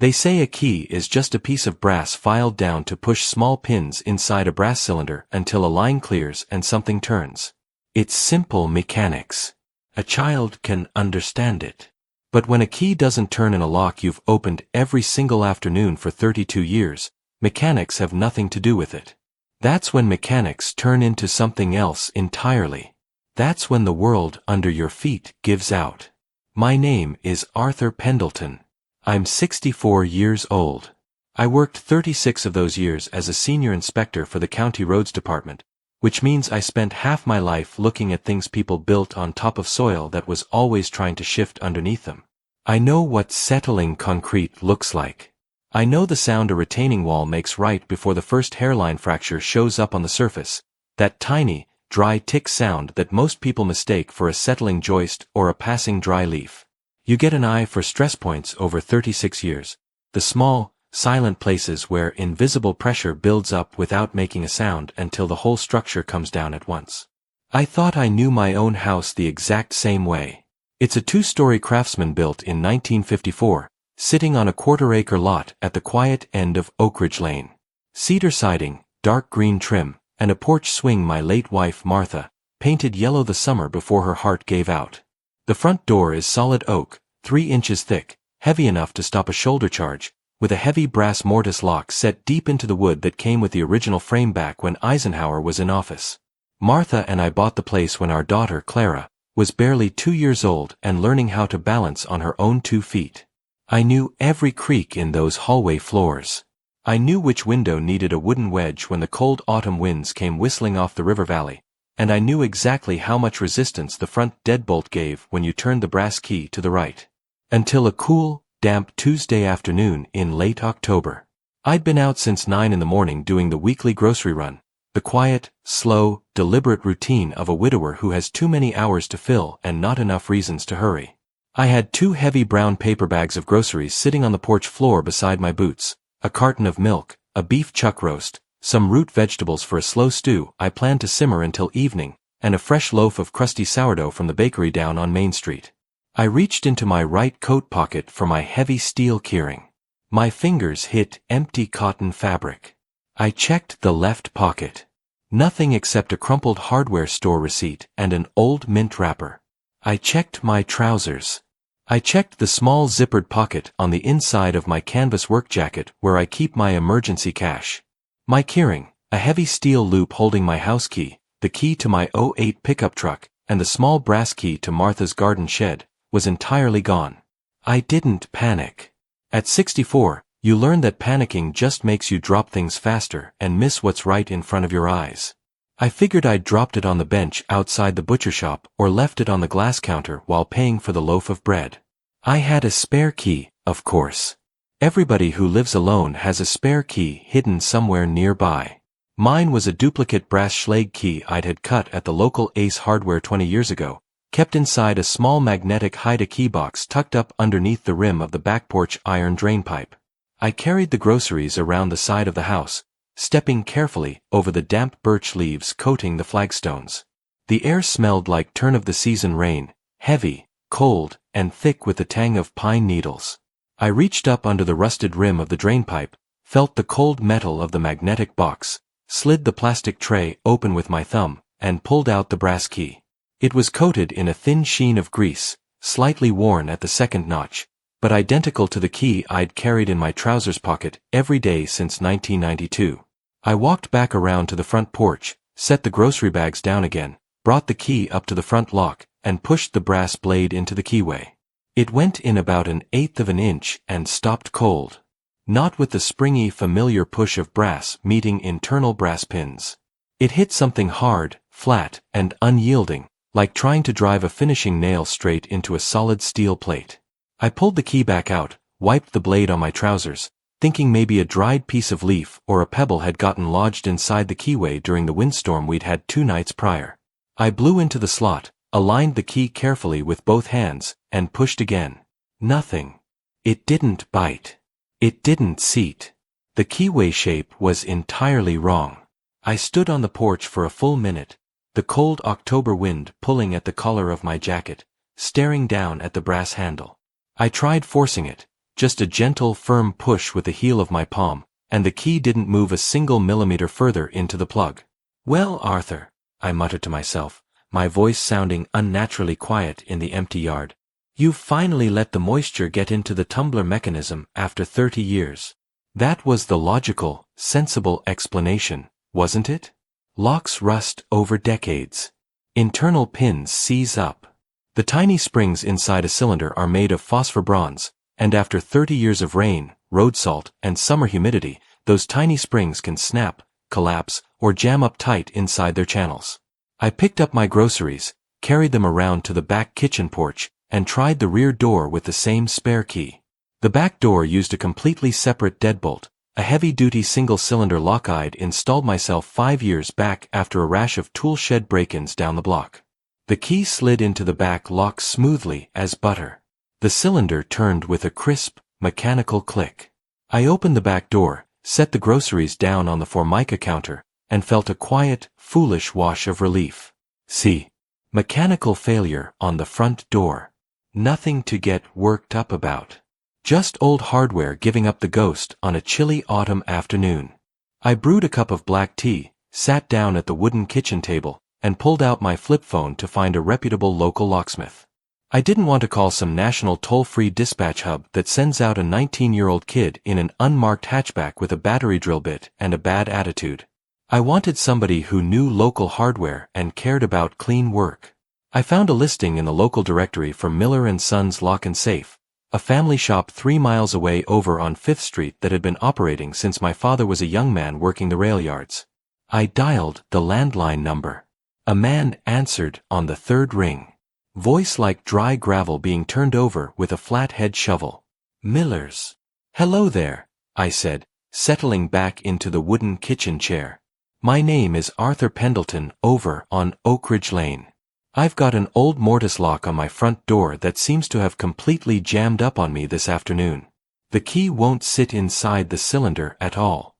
They say a key is just a piece of brass filed down to push small pins inside a brass cylinder until a line clears and something turns. It's simple mechanics. A child can understand it. But when a key doesn't turn in a lock you've opened every single afternoon for 32 years, mechanics have nothing to do with it. That's when mechanics turn into something else entirely. That's when the world under your feet gives out. My name is Arthur Pendleton. I'm 64 years old. I worked 36 of those years as a senior inspector for the county roads department, which means I spent half my life looking at things people built on top of soil that was always trying to shift underneath them. I know what settling concrete looks like. I know the sound a retaining wall makes right before the first hairline fracture shows up on the surface, that tiny, dry tick sound that most people mistake for a settling joist or a passing dry leaf. You get an eye for stress points over 36 years, the small, silent places where invisible pressure builds up without making a sound until the whole structure comes down at once. I thought I knew my own house the exact same way. It's a 2-story Craftsman built in 1954, sitting on a quarter-acre lot at the quiet end of Oak Ridge Lane. Cedar siding, dark green trim, and a porch swing my late wife Martha painted yellow the summer before her heart gave out. The front door is solid oak, 3 inches thick, heavy enough to stop a shoulder charge, with a heavy brass mortise lock set deep into the wood that came with the original frame back when Eisenhower was in office. Martha and I bought the place when our daughter, Clara, was barely 2 years old and learning how to balance on her own 2 feet. I knew every creak in those hallway floors. I knew which window needed a wooden wedge when the cold autumn winds came whistling off the river valley, and I knew exactly how much resistance the front deadbolt gave when you turned the brass key to the right. Until a cool, damp Tuesday afternoon in late October. I'd been out since 9 in the morning doing the weekly grocery run, the quiet, slow, deliberate routine of a widower who has too many hours to fill and not enough reasons to hurry. I had 2 heavy brown paper bags of groceries sitting on the porch floor beside my boots, a carton of milk, a beef chuck roast, some root vegetables for a slow stew I planned to simmer until evening, and a fresh loaf of crusty sourdough from the bakery down on Main Street. I reached into my right coat pocket for my heavy steel keyring. My fingers hit empty cotton fabric. I checked the left pocket. Nothing except a crumpled hardware store receipt and an old mint wrapper. I checked my trousers. I checked the small zippered pocket on the inside of my canvas work jacket where I keep my emergency cash. My keyring, a heavy steel loop holding my house key, the key to my '08 pickup truck, and the small brass key to Martha's garden shed, was entirely gone. I didn't panic. At 64, you learn that panicking just makes you drop things faster and miss what's right in front of your eyes. I figured I'd dropped it on the bench outside the butcher shop or left it on the glass counter while paying for the loaf of bread. I had a spare key, of course. Everybody who lives alone has a spare key hidden somewhere nearby. Mine was a duplicate brass Schlage key I'd had cut at the local Ace Hardware 20 years ago, kept inside a small magnetic Haida key box tucked up underneath the rim of the back porch iron drain pipe. I carried the groceries around the side of the house, stepping carefully over the damp birch leaves coating the flagstones. The air smelled like turn-of-the-season rain, heavy, cold, and thick with the tang of pine needles. I reached up under the rusted rim of the drain pipe, felt the cold metal of the magnetic box, slid the plastic tray open with my thumb, and pulled out the brass key. It was coated in a thin sheen of grease, slightly worn at the second notch, but identical to the key I'd carried in my trousers pocket every day since 1992. I walked back around to the front porch, set the grocery bags down again, brought the key up to the front lock, and pushed the brass blade into the keyway. It went in about 1/8 of an inch and stopped cold. Not with the springy familiar push of brass meeting internal brass pins. It hit something hard, flat, and unyielding, like trying to drive a finishing nail straight into a solid steel plate. I pulled the key back out, wiped the blade on my trousers, thinking maybe a dried piece of leaf or a pebble had gotten lodged inside the keyway during the windstorm we'd had 2 nights prior. I blew into the slot, aligned the key carefully with both hands, and pushed again. Nothing. It didn't bite. It didn't seat. The keyway shape was entirely wrong. I stood on the porch for a full minute, the cold October wind pulling at the collar of my jacket, staring down at the brass handle. I tried forcing it, Just a gentle, firm push with the heel of my palm, and the key didn't move a single millimeter further into the plug. "Well, Arthur," I muttered to myself, my voice sounding unnaturally quiet in the empty yard. "You've finally let the moisture get into the tumbler mechanism after 30 years. That was the logical, sensible explanation, wasn't it? Locks rust over decades. Internal pins seize up. The tiny springs inside a cylinder are made of phosphor bronze, and after 30 years of rain, road salt, and summer humidity, those tiny springs can snap, collapse, or jam up tight inside their channels. I picked up my groceries, carried them around to the back kitchen porch, and tried the rear door with the same spare key. The back door used a completely separate deadbolt, a heavy-duty single-cylinder lock I'd installed myself 5 years back after a rash of tool shed break-ins down the block. The key slid into the back lock smoothly as butter. The cylinder turned with a crisp, mechanical click. I opened the back door, set the groceries down on the Formica counter, and felt a quiet, foolish wash of relief. See? Mechanical failure on the front door. Nothing to get worked up about. Just old hardware giving up the ghost on a chilly autumn afternoon. I brewed a cup of black tea, sat down at the wooden kitchen table, and pulled out my flip phone to find a reputable local locksmith. I didn't want to call some national toll-free dispatch hub that sends out a 19-year-old kid in an unmarked hatchback with a battery drill bit and a bad attitude. I wanted somebody who knew local hardware and cared about clean work. I found a listing in the local directory for Miller & Sons Lock and Safe, a family shop 3 miles away over on 5th Street that had been operating since my father was a young man working the rail yards. I dialed the landline number. A man answered on the 3rd ring. Voice like dry gravel being turned over with a flat-head shovel. "Miller's." "Hello there," I said, settling back into the wooden kitchen chair. "My name is Arthur Pendleton over on Oak Ridge Lane. I've got an old mortise lock on my front door that seems to have completely jammed up on me this afternoon. The key won't sit inside the cylinder at all."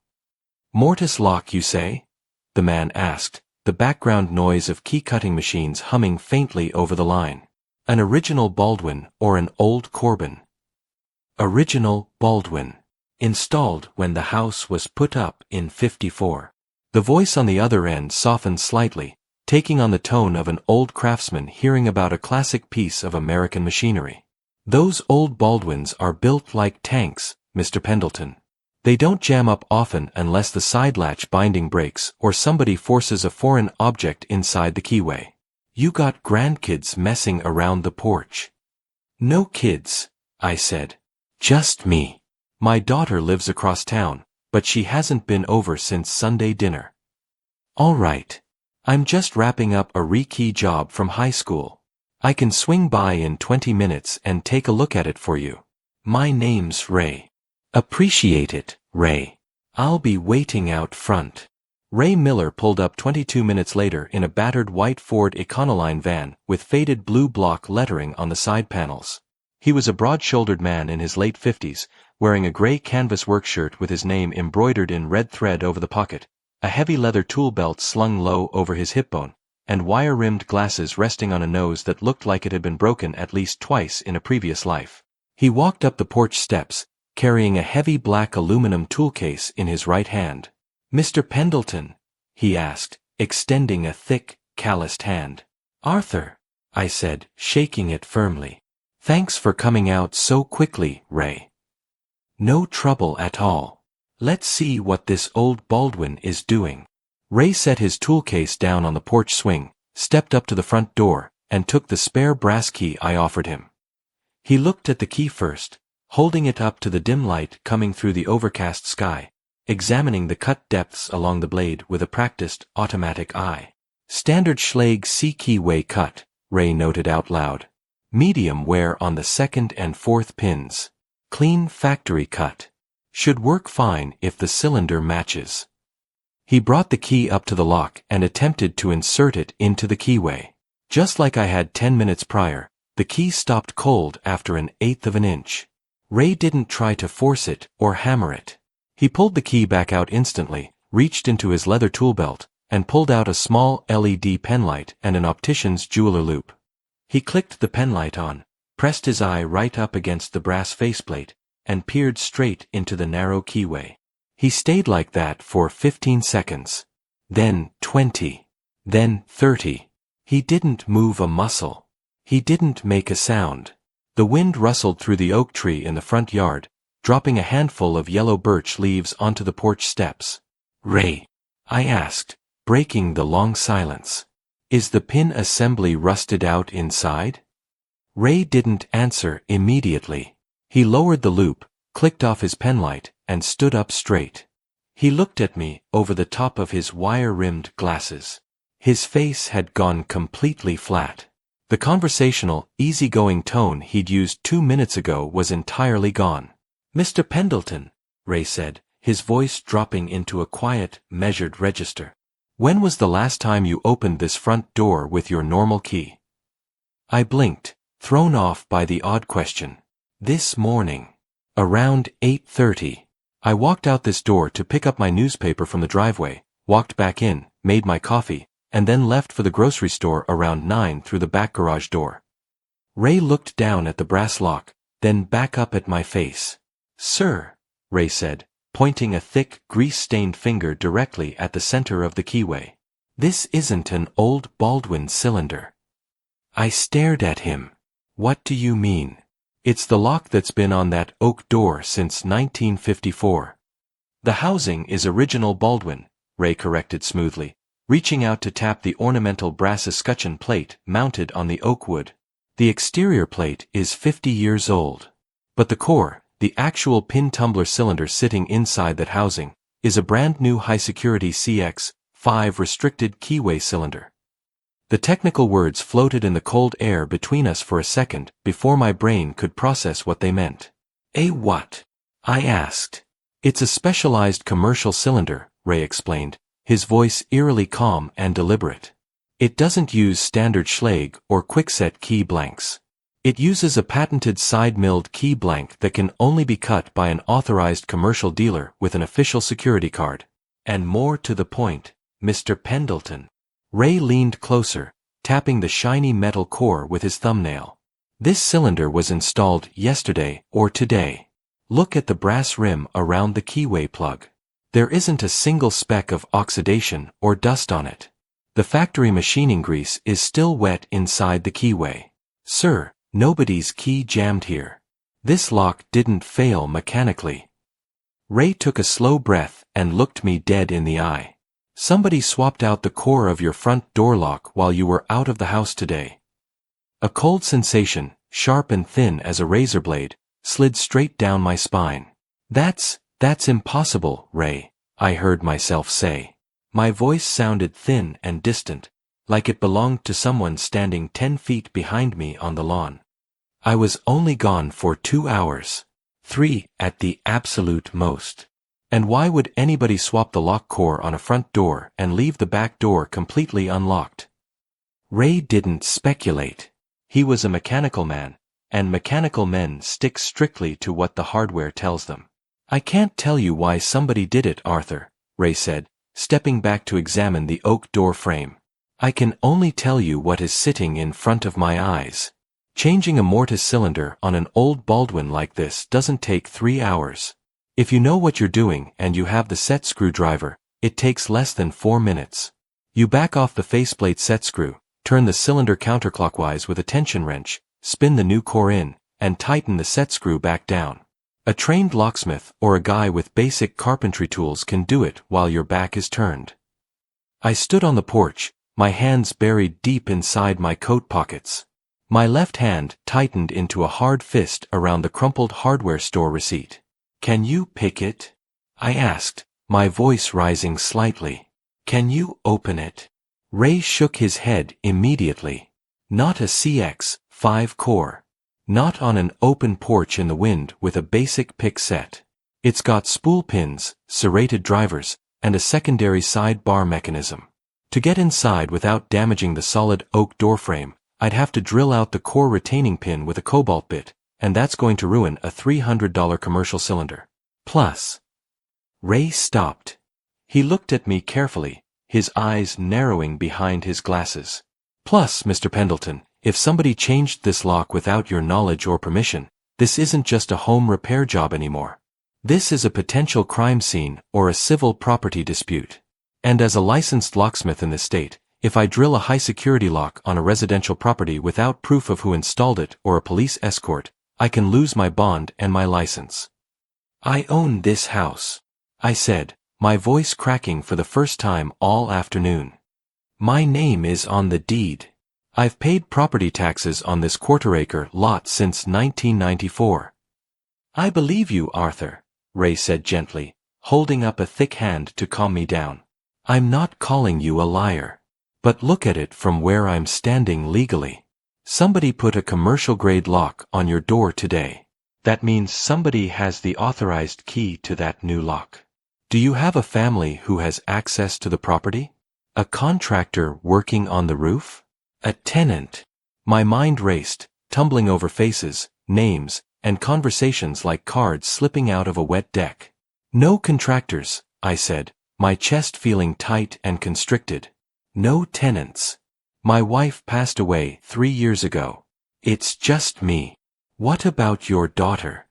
"Mortise lock, you say?" the man asked, the background noise of key-cutting machines humming faintly over the line. "An original Baldwin or an old Corbin?" "Original Baldwin. Installed when the house was put up in '54. The voice on the other end softened slightly, taking on the tone of an old craftsman hearing about a classic piece of American machinery. "Those old Baldwins are built like tanks, Mr. Pendleton. They don't jam up often unless the side latch binding breaks or somebody forces a foreign object inside the keyway. You got grandkids messing around the porch?" "No kids," I said. "Just me. My daughter lives across town, but she hasn't been over since Sunday dinner." "All right. I'm just wrapping up a rekey job from high school. I can swing by in 20 minutes and take a look at it for you. My name's Ray." "Appreciate it, Ray. I'll be waiting out front." Ray Miller pulled up 22 minutes later in a battered white Ford Econoline van with faded blue block lettering on the side panels. He was a broad-shouldered man in his late 50s, wearing a gray canvas work shirt with his name embroidered in red thread over the pocket, a heavy leather tool belt slung low over his hip bone, and wire-rimmed glasses resting on a nose that looked like it had been broken at least twice in a previous life. He walked up the porch steps, carrying a heavy black aluminum tool case in his right hand. "Mr. Pendleton?" he asked, extending a thick, calloused hand. "Arthur," I said, shaking it firmly. "Thanks for coming out so quickly, Ray." "No trouble at all. Let's see what this old Baldwin is doing." Ray set his tool case down on the porch swing, stepped up to the front door, and took the spare brass key I offered him. He looked at the key first, holding it up to the dim light coming through the overcast sky, examining the cut depths along the blade with a practiced, automatic eye. "Standard Schlage C keyway cut," Ray noted out loud. "Medium wear on the 2nd and 4th pins. Clean factory cut. Should work fine if the cylinder matches." He brought the key up to the lock and attempted to insert it into the keyway. Just like I had 10 minutes prior, the key stopped cold after 1/8 of an inch. Ray didn't try to force it or hammer it. He pulled the key back out instantly, reached into his leather tool belt, and pulled out a small LED penlight and an optician's jeweler loupe. He clicked the penlight on, pressed his eye right up against the brass faceplate, and peered straight into the narrow keyway. He stayed like that for 15 seconds. Then 20. Then 30. He didn't move a muscle. He didn't make a sound. The wind rustled through the oak tree in the front yard, dropping a handful of yellow birch leaves onto the porch steps. "Ray," I asked, breaking the long silence, "is the pin assembly rusted out inside?" Ray didn't answer immediately. He lowered the loop, clicked off his penlight, and stood up straight. He looked at me over the top of his wire-rimmed glasses. His face had gone completely flat. The conversational, easygoing tone he'd used 2 minutes ago was entirely gone. "Mr. Pendleton," Ray said, his voice dropping into a quiet, measured register. "When was the last time you opened this front door with your normal key?" I blinked, thrown off by the odd question. "This morning. Around 8:30. I walked out this door to pick up my newspaper from the driveway, walked back in, made my coffee, and then left for the grocery store around 9 through the back garage door." Ray looked down at the brass lock, then back up at my face. "Sir," Ray said, pointing a thick, grease-stained finger directly at the center of the keyway. "This isn't an old Baldwin cylinder." I stared at him. "What do you mean?" "It's the lock that's been on that oak door since 1954. "The housing is original Baldwin," Ray corrected smoothly, reaching out to tap the ornamental brass escutcheon plate mounted on the oak wood. "The exterior plate is 50 years old. But the core, the actual pin tumbler cylinder sitting inside that housing, is a brand new high-security CX-5 restricted keyway cylinder." The technical words floated in the cold air between us for a second before my brain could process what they meant. "A what?" I asked. "It's a specialized commercial cylinder," Ray explained, his voice eerily calm and deliberate. "It doesn't use standard Schlage or quickset key blanks. It uses a patented side-milled key blank that can only be cut by an authorized commercial dealer with an official security card. And more to the point, Mr. Pendleton." Ray leaned closer, tapping the shiny metal core with his thumbnail. "This cylinder was installed yesterday or today. Look at the brass rim around the keyway plug. There isn't a single speck of oxidation or dust on it. The factory machining grease is still wet inside the keyway. Sir, nobody's key jammed here. This lock didn't fail mechanically." Ray took a slow breath and looked me dead in the eye. "Somebody swapped out the core of your front door lock while you were out of the house today." A cold sensation, sharp and thin as a razor blade, slid straight down my spine. That's impossible, Ray," I heard myself say. My voice sounded thin and distant, like it belonged to someone standing 10 feet behind me on the lawn. "I was only gone for 2 hours. 3 at the absolute most. And why would anybody swap the lock core on a front door and leave the back door completely unlocked?" Ray didn't speculate. He was a mechanical man, and mechanical men stick strictly to what the hardware tells them. "I can't tell you why somebody did it, Arthur," Ray said, stepping back to examine the oak door frame. "I can only tell you what is sitting in front of my eyes. Changing a mortise cylinder on an old Baldwin like this doesn't take 3 hours. If you know what you're doing and you have the set screwdriver, it takes less than 4 minutes. You back off the faceplate set screw, turn the cylinder counterclockwise with a tension wrench, spin the new core in, and tighten the set screw back down. A trained locksmith or a guy with basic carpentry tools can do it while your back is turned." I stood on the porch, my hands buried deep inside my coat pockets. My left hand tightened into a hard fist around the crumpled hardware store receipt. "Can you pick it?" I asked, my voice rising slightly. "Can you open it?" Ray shook his head immediately. "Not a CX-5 core. Not on an open porch in the wind with a basic pick set. It's got spool pins, serrated drivers, and a secondary side bar mechanism. To get inside without damaging the solid oak doorframe, I'd have to drill out the core retaining pin with a cobalt bit, and that's going to ruin a $300 commercial cylinder. Plus." Ray stopped. He looked at me carefully, his eyes narrowing behind his glasses. "Plus, Mr. Pendleton, if somebody changed this lock without your knowledge or permission, This isn't just a home repair job anymore. This is a potential crime scene or a civil property dispute. And as a licensed locksmith in this state, if I drill a high-security lock on a residential property without proof of who installed it or a police escort, I can lose my bond and my license. I own this house, I said, my voice cracking for the first time all afternoon. My name is on the deed. I've paid property taxes on this quarter-acre lot since 1994. I believe you, Arthur, Ray said gently, holding up a thick hand to calm me down. I'm not calling you a liar. But look at it from where I'm standing legally. Somebody put a commercial-grade lock on your door today. That means somebody has the authorized key to that new lock. Do you have a family who has access to the property? A contractor working on the roof? A tenant? My mind raced, tumbling over faces, names, and conversations like cards slipping out of a wet deck. No contractors, I said, my chest feeling tight and constricted. No tenants. My wife passed away 3 years ago. It's just me. What about your daughter?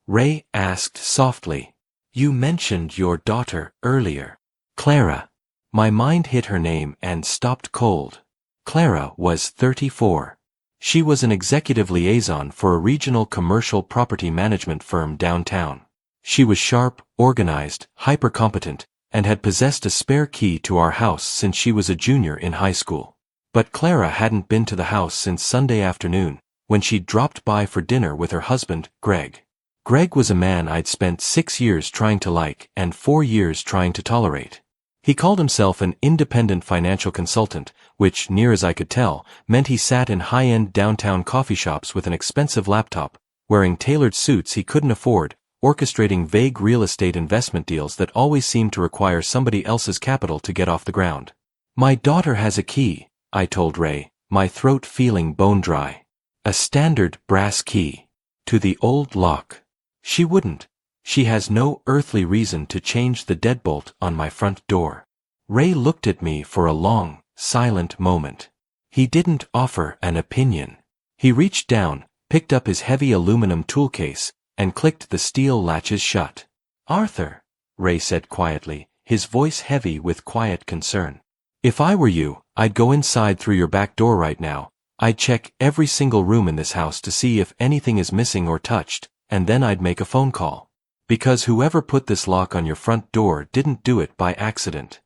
Ray asked softly. You mentioned your daughter earlier. Clara. My mind hit her name and stopped cold. Clara was 34. She was an executive liaison for a regional commercial property management firm downtown. She was sharp, organized, hyper-competent, and had possessed a spare key to our house since she was a junior in high school. But Clara hadn't been to the house since Sunday afternoon, when she'd dropped by for dinner with her husband, Greg. Greg was a man I'd spent 6 years trying to like and 4 years trying to tolerate. He called himself an independent financial consultant, which, near as I could tell, meant he sat in high-end downtown coffee shops with an expensive laptop, wearing tailored suits he couldn't afford, orchestrating vague real estate investment deals that always seemed to require somebody else's capital to get off the ground. My daughter has a key, I told Ray, my throat feeling bone dry. A standard brass key. To the old lock. She wouldn't. She has no earthly reason to change the deadbolt on my front door. Ray looked at me for a long, silent moment. He didn't offer an opinion. He reached down, picked up his heavy aluminum tool case, and clicked the steel latches shut. Arthur, Ray said quietly, his voice heavy with quiet concern. If I were you, I'd go inside through your back door right now. I'd check every single room in this house to see if anything is missing or touched, and then I'd make a phone call. Because whoever put this lock on your front door didn't do it by accident.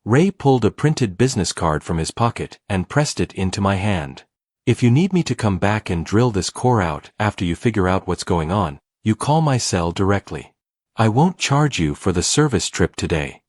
Ray pulled a printed business card from his pocket and pressed it into my hand. If you need me to come back and drill this core out after you figure out what's going on, you call my cell directly. I won't charge you for the service trip today.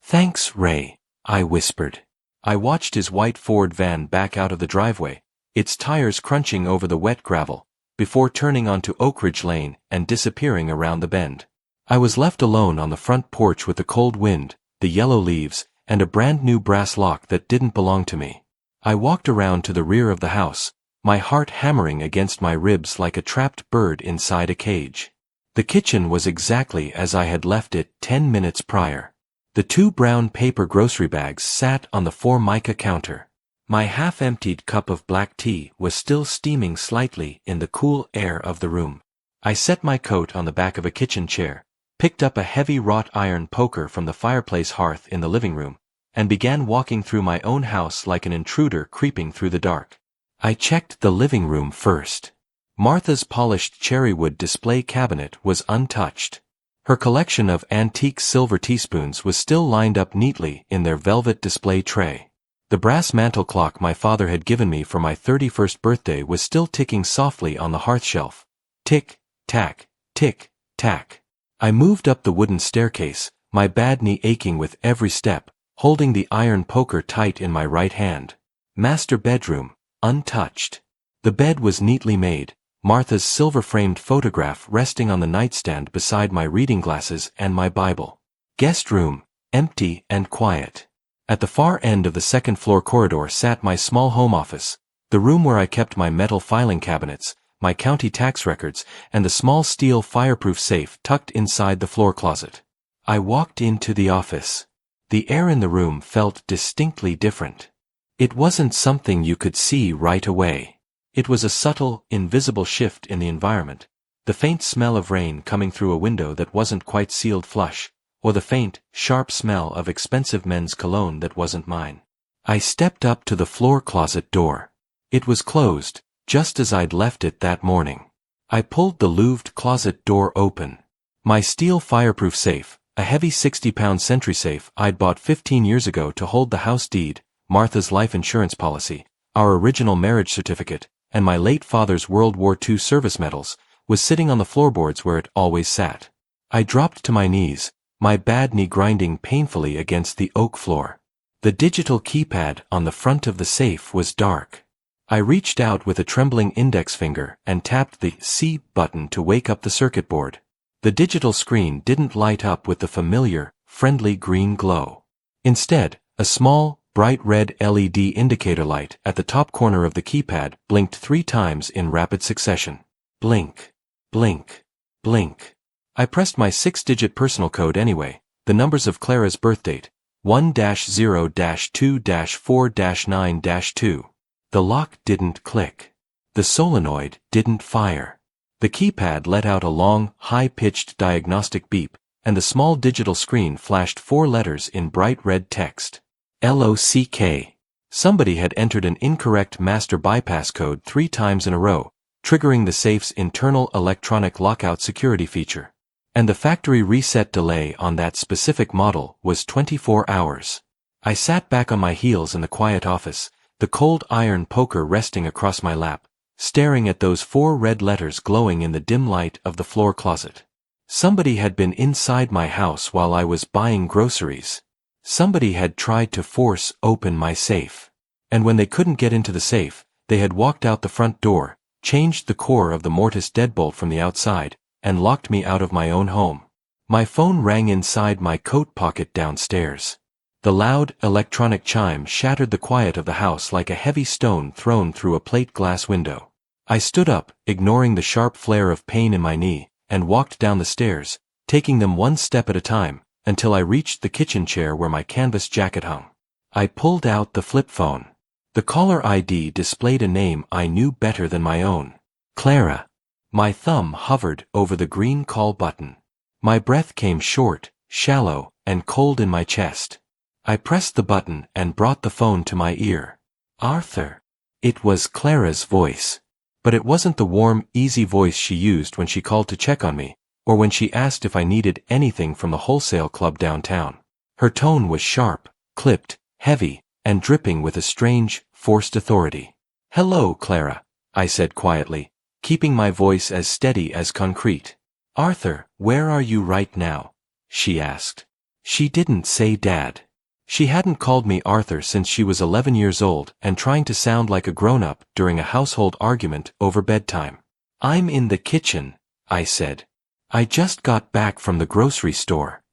Thanks, Ray, I whispered. I watched his white Ford van back out of the driveway, its tires crunching over the wet gravel, before turning onto Oak Ridge Lane and disappearing around the bend. I was left alone on the front porch with the cold wind, the yellow leaves, and a brand new brass lock that didn't belong to me. I walked around to the rear of the house, my heart hammering against my ribs like a trapped bird inside a cage. The kitchen was exactly as I had left it 10 minutes prior. The 2 brown paper grocery bags sat on the Formica counter. My half-emptied cup of black tea was still steaming slightly in the cool air of the room. I set my coat on the back of a kitchen chair, picked up a heavy wrought iron poker from the fireplace hearth in the living room, and began walking through my own house like an intruder creeping through the dark. I checked the living room first. Martha's polished cherrywood display cabinet was untouched. Her collection of antique silver teaspoons was still lined up neatly in their velvet display tray. The brass mantel clock my father had given me for my 31st birthday was still ticking softly on the hearth shelf. Tick, tack, tick, tack. I moved up the wooden staircase, my bad knee aching with every step, holding the iron poker tight in my right hand. Master bedroom, untouched. The bed was neatly made, Martha's silver-framed photograph resting on the nightstand beside my reading glasses and my Bible. Guest room, empty and quiet. At the far end of the second-floor corridor sat my small home office, the room where I kept my metal filing cabinets, my county tax records, and the small steel fireproof safe tucked inside the floor closet. I walked into the office. The air in the room felt distinctly different. It wasn't something you could see right away. It was a subtle, invisible shift in the environment. The faint smell of rain coming through a window that wasn't quite sealed flush, or the faint, sharp smell of expensive men's cologne that wasn't mine. I stepped up to the floor closet door. It was closed, just as I'd left it that morning. I pulled the louved closet door open. My steel fireproof safe, a heavy 60-pound Sentry safe I'd bought 15 years ago to hold the house deed, Martha's life insurance policy, our original marriage certificate, and my late father's World War II service medals, was sitting on the floorboards where it always sat. I dropped to my knees, my bad knee grinding painfully against the oak floor. The digital keypad on the front of the safe was dark. I reached out with a trembling index finger and tapped the C button to wake up the circuit board. The digital screen didn't light up with the familiar, friendly green glow. Instead, a small, bright red LED indicator light at the top corner of the keypad blinked 3 times in rapid succession. Blink, blink, blink. I pressed my 6-digit personal code anyway, the numbers of Clara's birthdate, 1-0-2-4-9-2. The lock didn't click. The solenoid didn't fire. The keypad let out a long, high-pitched diagnostic beep, and the small digital screen flashed 4 letters in bright red text. LOCK. Somebody had entered an incorrect master bypass code 3 times in a row, triggering the safe's internal electronic lockout security feature. And the factory reset delay on that specific model was 24 hours. I sat back on my heels in the quiet office, the cold iron poker resting across my lap, staring at those 4 red letters glowing in the dim light of the floor closet. Somebody had been inside my house while I was buying groceries. Somebody had tried to force open my safe. And when they couldn't get into the safe, they had walked out the front door, changed the core of the mortise deadbolt from the outside, and locked me out of my own home. My phone rang inside my coat pocket downstairs. The loud, electronic chime shattered the quiet of the house like a heavy stone thrown through a plate glass window. I stood up, ignoring the sharp flare of pain in my knee, and walked down the stairs, taking them 1 step at a time, until I reached the kitchen chair where my canvas jacket hung. I pulled out the flip phone. The caller ID displayed a name I knew better than my own. Clara. My thumb hovered over the green call button. My breath came short, shallow, and cold in my chest. I pressed the button and brought the phone to my ear. Arthur. It was Clara's voice. But it wasn't the warm, easy voice she used when she called to check on me, or when she asked if I needed anything from the wholesale club downtown. Her tone was sharp, clipped, heavy, and dripping with a strange, forced authority. Hello, Clara, I said quietly, keeping my voice as steady as concrete. Arthur, where are you right now? She asked. She didn't say Dad. She hadn't called me Arthur since she was 11 years old and trying to sound like a grown-up during a household argument over bedtime. I'm in the kitchen, I said. I just got back from the grocery store.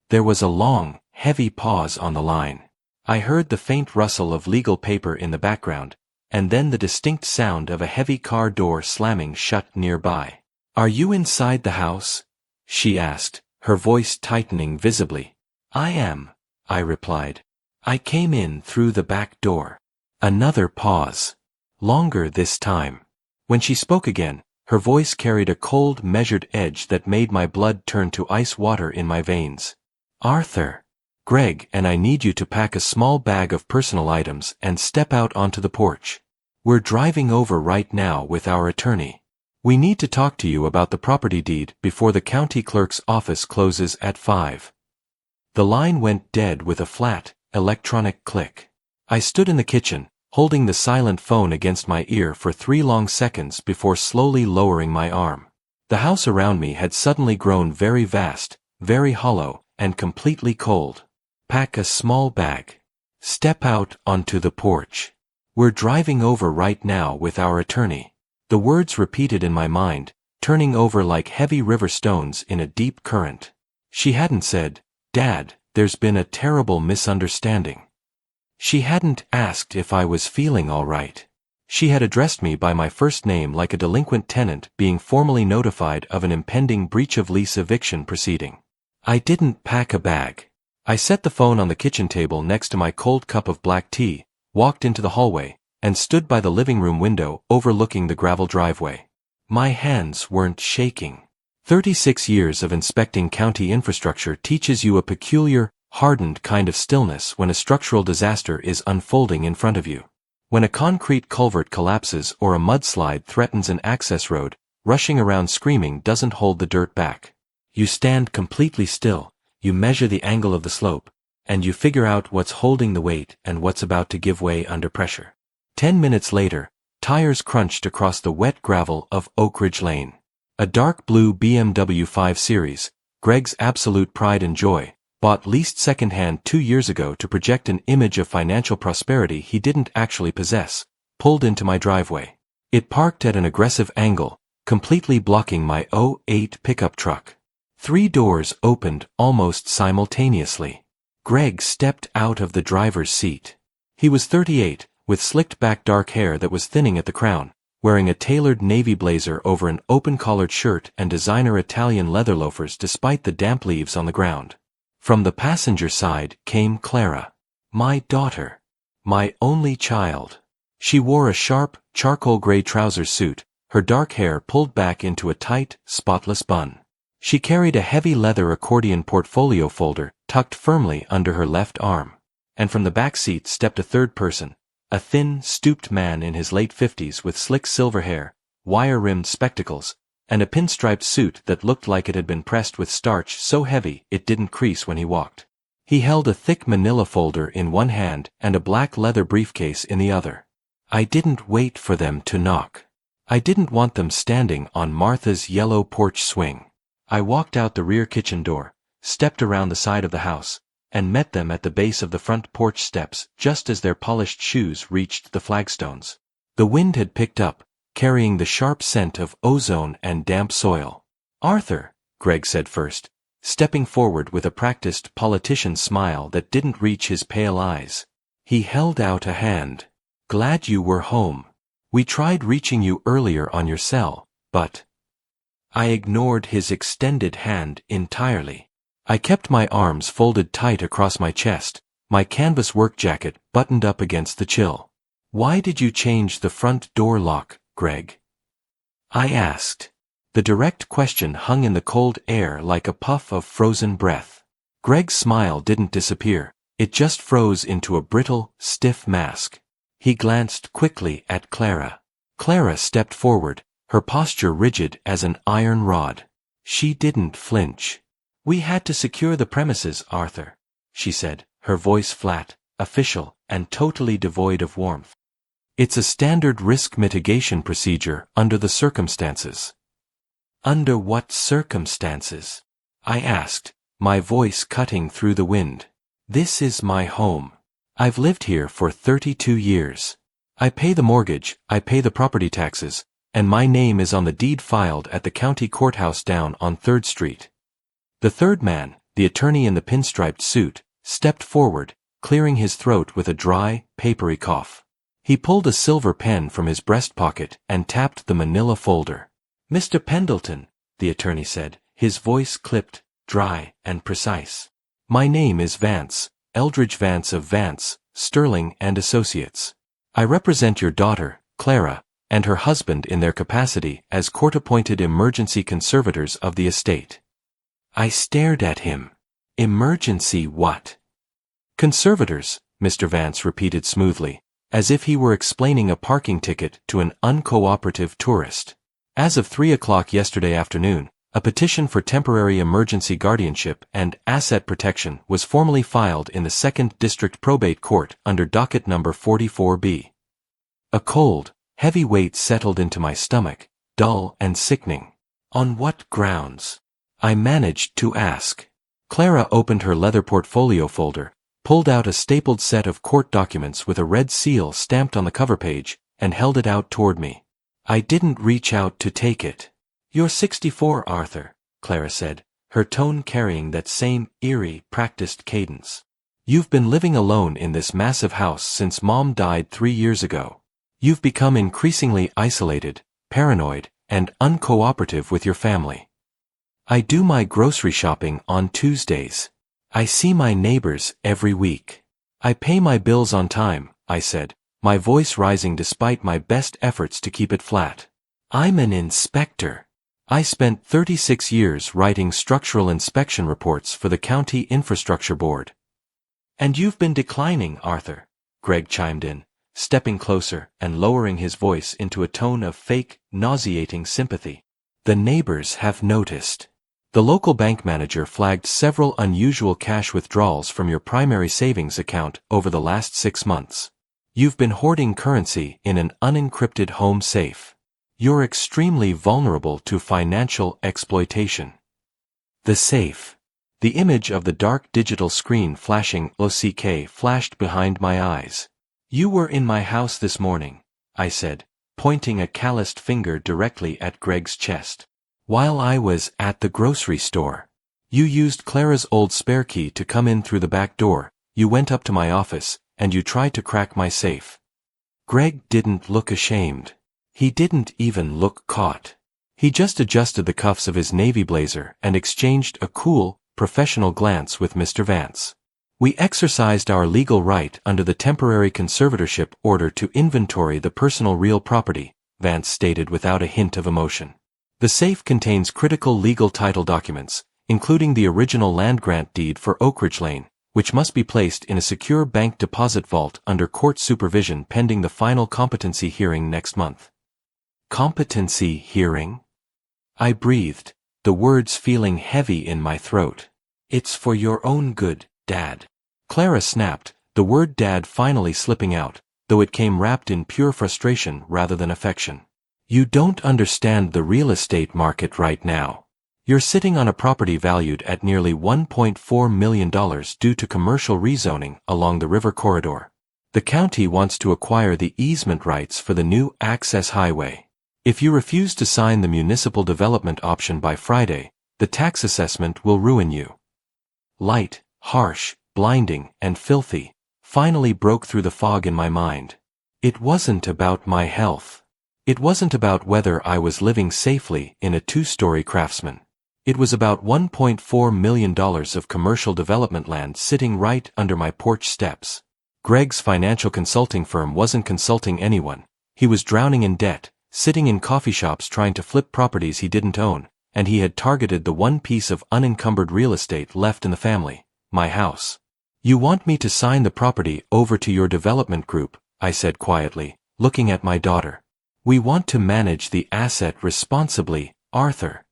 There was a long, heavy pause on the line. I heard the faint rustle of legal paper in the background, and then the distinct sound of a heavy car door slamming shut nearby. Are you inside the house? She asked, her voice tightening visibly. I am, I replied. I came in through the back door. Another pause. Longer this time. When she spoke again, her voice carried a cold, measured edge that made my blood turn to ice water in my veins. Arthur. Greg and I need you to pack a small bag of personal items and step out onto the porch. We're driving over right now with our attorney. We need to talk to you about the property deed before the county clerk's office closes at 5. The line went dead with a flat, electronic click. I stood in the kitchen, holding the silent phone against my ear for 3 long seconds before slowly lowering my arm. The house around me had suddenly grown very vast, very hollow, and completely cold. Pack a small bag. Step out onto the porch. We're driving over right now with our attorney. The words repeated in my mind, turning over like heavy river stones in a deep current. She hadn't said, Dad, there's been a terrible misunderstanding. She hadn't asked if I was feeling all right. She had addressed me by my first name like a delinquent tenant being formally notified of an impending breach of lease eviction proceeding. I didn't pack a bag. I set the phone on the kitchen table next to my cold cup of black tea, walked into the hallway, and stood by the living room window overlooking the gravel driveway. My hands weren't shaking. 36 years of inspecting county infrastructure teaches you a peculiar, hardened kind of stillness when a structural disaster is unfolding in front of you. When a concrete culvert collapses or a mudslide threatens an access road, rushing around screaming doesn't hold the dirt back. You stand completely still, you measure the angle of the slope, and you figure out what's holding the weight and what's about to give way under pressure. 10 minutes later, tires crunched across the wet gravel of Oak Ridge Lane. A dark blue BMW 5 Series, Greg's absolute pride and joy, bought leased secondhand 2 years ago to project an image of financial prosperity he didn't actually possess, pulled into my driveway. It parked at an aggressive angle, completely blocking my '08 pickup truck. 3 doors opened almost simultaneously. Greg stepped out of the driver's seat. He was 38, with slicked-back dark hair that was thinning at the crown, wearing a tailored navy blazer over an open-collared shirt and designer Italian leather loafers despite the damp leaves on the ground. From the passenger side came Clara. My daughter. My only child. She wore a sharp, charcoal-gray trouser suit, her dark hair pulled back into a tight, spotless bun. She carried a heavy leather accordion portfolio folder tucked firmly under her left arm. And from the back seat stepped a third person, a thin, stooped man in his late 50s with slick silver hair, wire-rimmed spectacles, and a pinstriped suit that looked like it had been pressed with starch so heavy it didn't crease when he walked. He held a thick manila folder in one hand and a black leather briefcase in the other. I didn't wait for them to knock. I didn't want them standing on Martha's yellow porch swing. I walked out the rear kitchen door, stepped around the side of the house, and met them at the base of the front porch steps just as their polished shoes reached the flagstones. The wind had picked up, carrying the sharp scent of ozone and damp soil. "Arthur," Greg said first, stepping forward with a practiced politician's smile that didn't reach his pale eyes. He held out a hand. "Glad you were home. We tried reaching you earlier on your cell, but—" I ignored his extended hand entirely. I kept my arms folded tight across my chest, my canvas work jacket buttoned up against the chill. "Why did you change the front door lock, Greg?" I asked. The direct question hung in the cold air like a puff of frozen breath. Greg's smile didn't disappear, it just froze into a brittle, stiff mask. He glanced quickly at Clara. Clara stepped forward, her posture rigid as an iron rod. She didn't flinch. "We had to secure the premises, Arthur," she said, her voice flat, official, and totally devoid of warmth. "It's a standard risk mitigation procedure under the circumstances." "Under what circumstances?" I asked, my voice cutting through the wind. "This is my home. I've lived here for 32 years. I pay the mortgage, I pay the property taxes, and my name is on the deed filed at the county courthouse down on 3rd Street. The third man, the attorney in the pinstriped suit, stepped forward, clearing his throat with a dry, papery cough. He pulled a silver pen from his breast pocket and tapped the manila folder. "Mr. Pendleton," the attorney said, his voice clipped, dry, and precise. "My name is Vance, Eldridge Vance of Vance, Sterling and Associates. I represent your daughter, Clara, and her husband in their capacity as court-appointed emergency conservators of the estate." I stared at him. "Emergency what?" "Conservators," Mr. Vance repeated smoothly, as if he were explaining a parking ticket to an uncooperative tourist. "As of 3 o'clock yesterday afternoon, a petition for temporary emergency guardianship and asset protection was formally filed in the 2nd District Probate Court under docket number 44B. A cold, heavy weight settled into my stomach, dull and sickening. "On what grounds?" I managed to ask. Clara opened her leather portfolio folder, pulled out a stapled set of court documents with a red seal stamped on the cover page, and held it out toward me. I didn't reach out to take it. "You're 64, Arthur," Clara said, her tone carrying that same eerie, practiced cadence. "You've been living alone in this massive house since Mom died 3 years ago. You've become increasingly isolated, paranoid, and uncooperative with your family. I do my grocery shopping on Tuesdays. I see my neighbors every week. I pay my bills on time," I said, my voice rising despite my best efforts to keep it flat. I'm an inspector. I spent 36 years writing structural inspection reports for the County Infrastructure Board. And you've been declining, Arthur, Greg chimed in, stepping closer and lowering his voice into a tone of fake, nauseating sympathy. The neighbors have noticed. The local bank manager flagged several unusual cash withdrawals from your primary savings account over the last 6 months. You've been hoarding currency in an unencrypted home safe. You're extremely vulnerable to financial exploitation. The safe. The image of the dark digital screen flashing OCK flashed behind my eyes. You were in my house this morning, I said, pointing a calloused finger directly at Greg's chest. While I was at the grocery store. You used Clara's old spare key to come in through the back door, you went up to my office, and you tried to crack my safe. Greg didn't look ashamed. He didn't even look caught. He just adjusted the cuffs of his navy blazer and exchanged a cool, professional glance with Mr. Vance. We exercised our legal right under the temporary conservatorship order to inventory the personal real property, Vance stated without a hint of emotion. The safe contains critical legal title documents, including the original land grant deed for Oak Ridge Lane, which must be placed in a secure bank deposit vault under court supervision pending the final competency hearing next month. Competency hearing? I breathed, the words feeling heavy in my throat. It's for your own good, Dad. Clara snapped, the word Dad finally slipping out, though it came wrapped in pure frustration rather than affection. You don't understand the real estate market right now. You're sitting on a property valued at nearly $1.4 million due to commercial rezoning along the river corridor. The county wants to acquire the easement rights for the new access highway. If you refuse to sign the municipal development option by Friday, the tax assessment will ruin you. Light, harsh, blinding, and filthy, finally broke through the fog in my mind. It wasn't about my health. It wasn't about whether I was living safely in a 2-story Craftsman. It was about $1.4 million of commercial development land sitting right under my porch steps. Greg's financial consulting firm wasn't consulting anyone. He was drowning in debt, sitting in coffee shops trying to flip properties he didn't own, and he had targeted the one piece of unencumbered real estate left in the family, my house. You want me to sign the property over to your development group, I said quietly, looking at my daughter. We want to manage the asset responsibly, Arthur.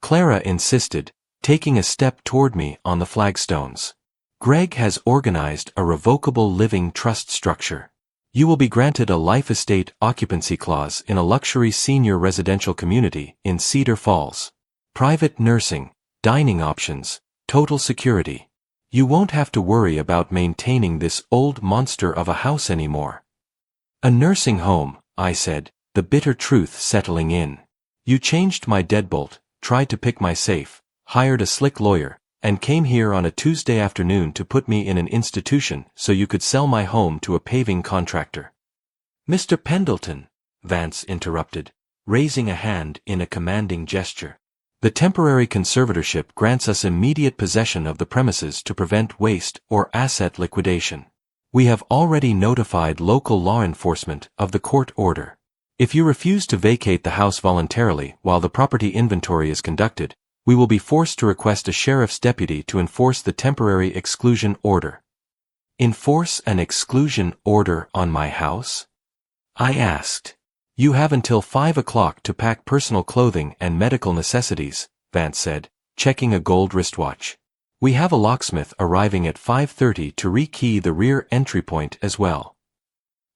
Clara insisted, taking a step toward me on the flagstones. Greg has organized a revocable living trust structure. You will be granted a life estate occupancy clause in a luxury senior residential community in Cedar Falls. Private nursing, dining options, total security. You won't have to worry about maintaining this old monster of a house anymore. A nursing home, I said, the bitter truth settling in. You changed my deadbolt, tried to pick my safe, hired a slick lawyer, and came here on a Tuesday afternoon to put me in an institution so you could sell my home to a paving contractor. Mr. Pendleton, Vance interrupted, raising a hand in a commanding gesture. The temporary conservatorship grants us immediate possession of the premises to prevent waste or asset liquidation. We have already notified local law enforcement of the court order. If you refuse to vacate the house voluntarily while the property inventory is conducted, we will be forced to request a sheriff's deputy to enforce the temporary exclusion order. Enforce an exclusion order on my house? I asked. You have until 5 o'clock to pack personal clothing and medical necessities, Vance said, checking a gold wristwatch. We have a locksmith arriving at 5:30 to rekey the rear entry point as well.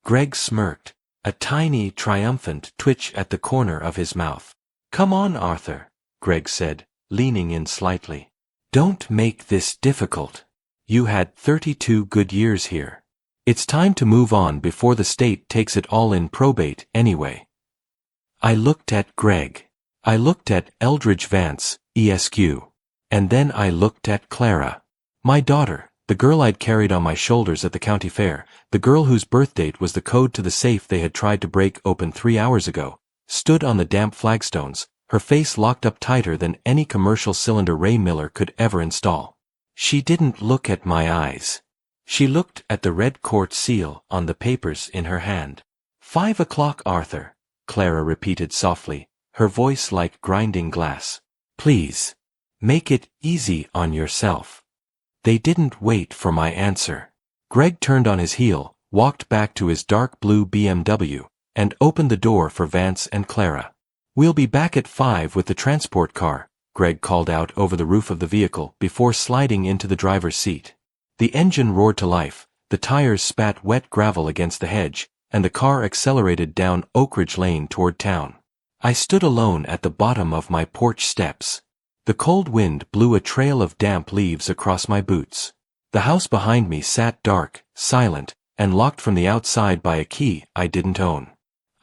Greg smirked, a tiny triumphant twitch at the corner of his mouth. Come on, Arthur, Greg said, leaning in slightly. Don't make this difficult. You had 32 good years here. It's time to move on before the state takes it all in probate anyway. I looked at Greg. I looked at Eldridge Vance, ESQ. And then I looked at Clara. My daughter, the girl I'd carried on my shoulders at the county fair, the girl whose birth date was the code to the safe they had tried to break open 3 hours ago, stood on the damp flagstones, her face locked up tighter than any commercial cylinder Ray Miller could ever install. She didn't look at my eyes. She looked at the red court seal on the papers in her hand. 5 o'clock, Arthur, Clara repeated softly, her voice like grinding glass. Please. Make it easy on yourself. They didn't wait for my answer. Greg turned on his heel, walked back to his dark blue BMW, and opened the door for Vance and Clara. We'll be back at 5 with the transport car, Greg called out over the roof of the vehicle before sliding into the driver's seat. The engine roared to life, the tires spat wet gravel against the hedge, and the car accelerated down Oak Ridge Lane toward town. I stood alone at the bottom of my porch steps. The cold wind blew a trail of damp leaves across my boots. The house behind me sat dark, silent, and locked from the outside by a key I didn't own.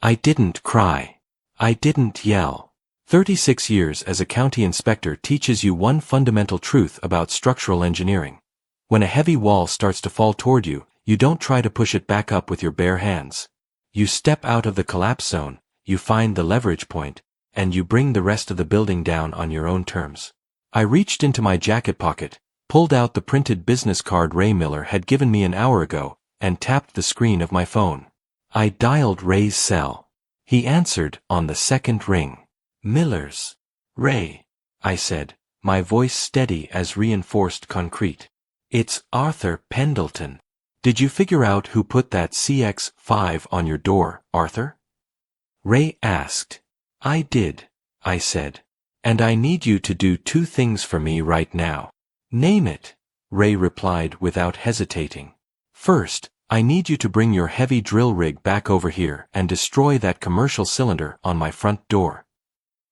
I didn't cry. I didn't yell. 36 years as a county inspector teaches you one fundamental truth about structural engineering. When a heavy wall starts to fall toward you, you don't try to push it back up with your bare hands. You step out of the collapse zone, you find the leverage point, and you bring the rest of the building down on your own terms. I reached into my jacket pocket, pulled out the printed business card Ray Miller had given me an hour ago, and tapped the screen of my phone. I dialed Ray's cell. He answered on the second ring. Miller's. Ray, I said, my voice steady as reinforced concrete. It's Arthur Pendleton. Did you figure out who put that CX-5 on your door, Arthur? Ray asked. I did, I said. And I need you to do 2 things for me right now. Name it, Ray replied without hesitating. First, I need you to bring your heavy drill rig back over here and destroy that commercial cylinder on my front door.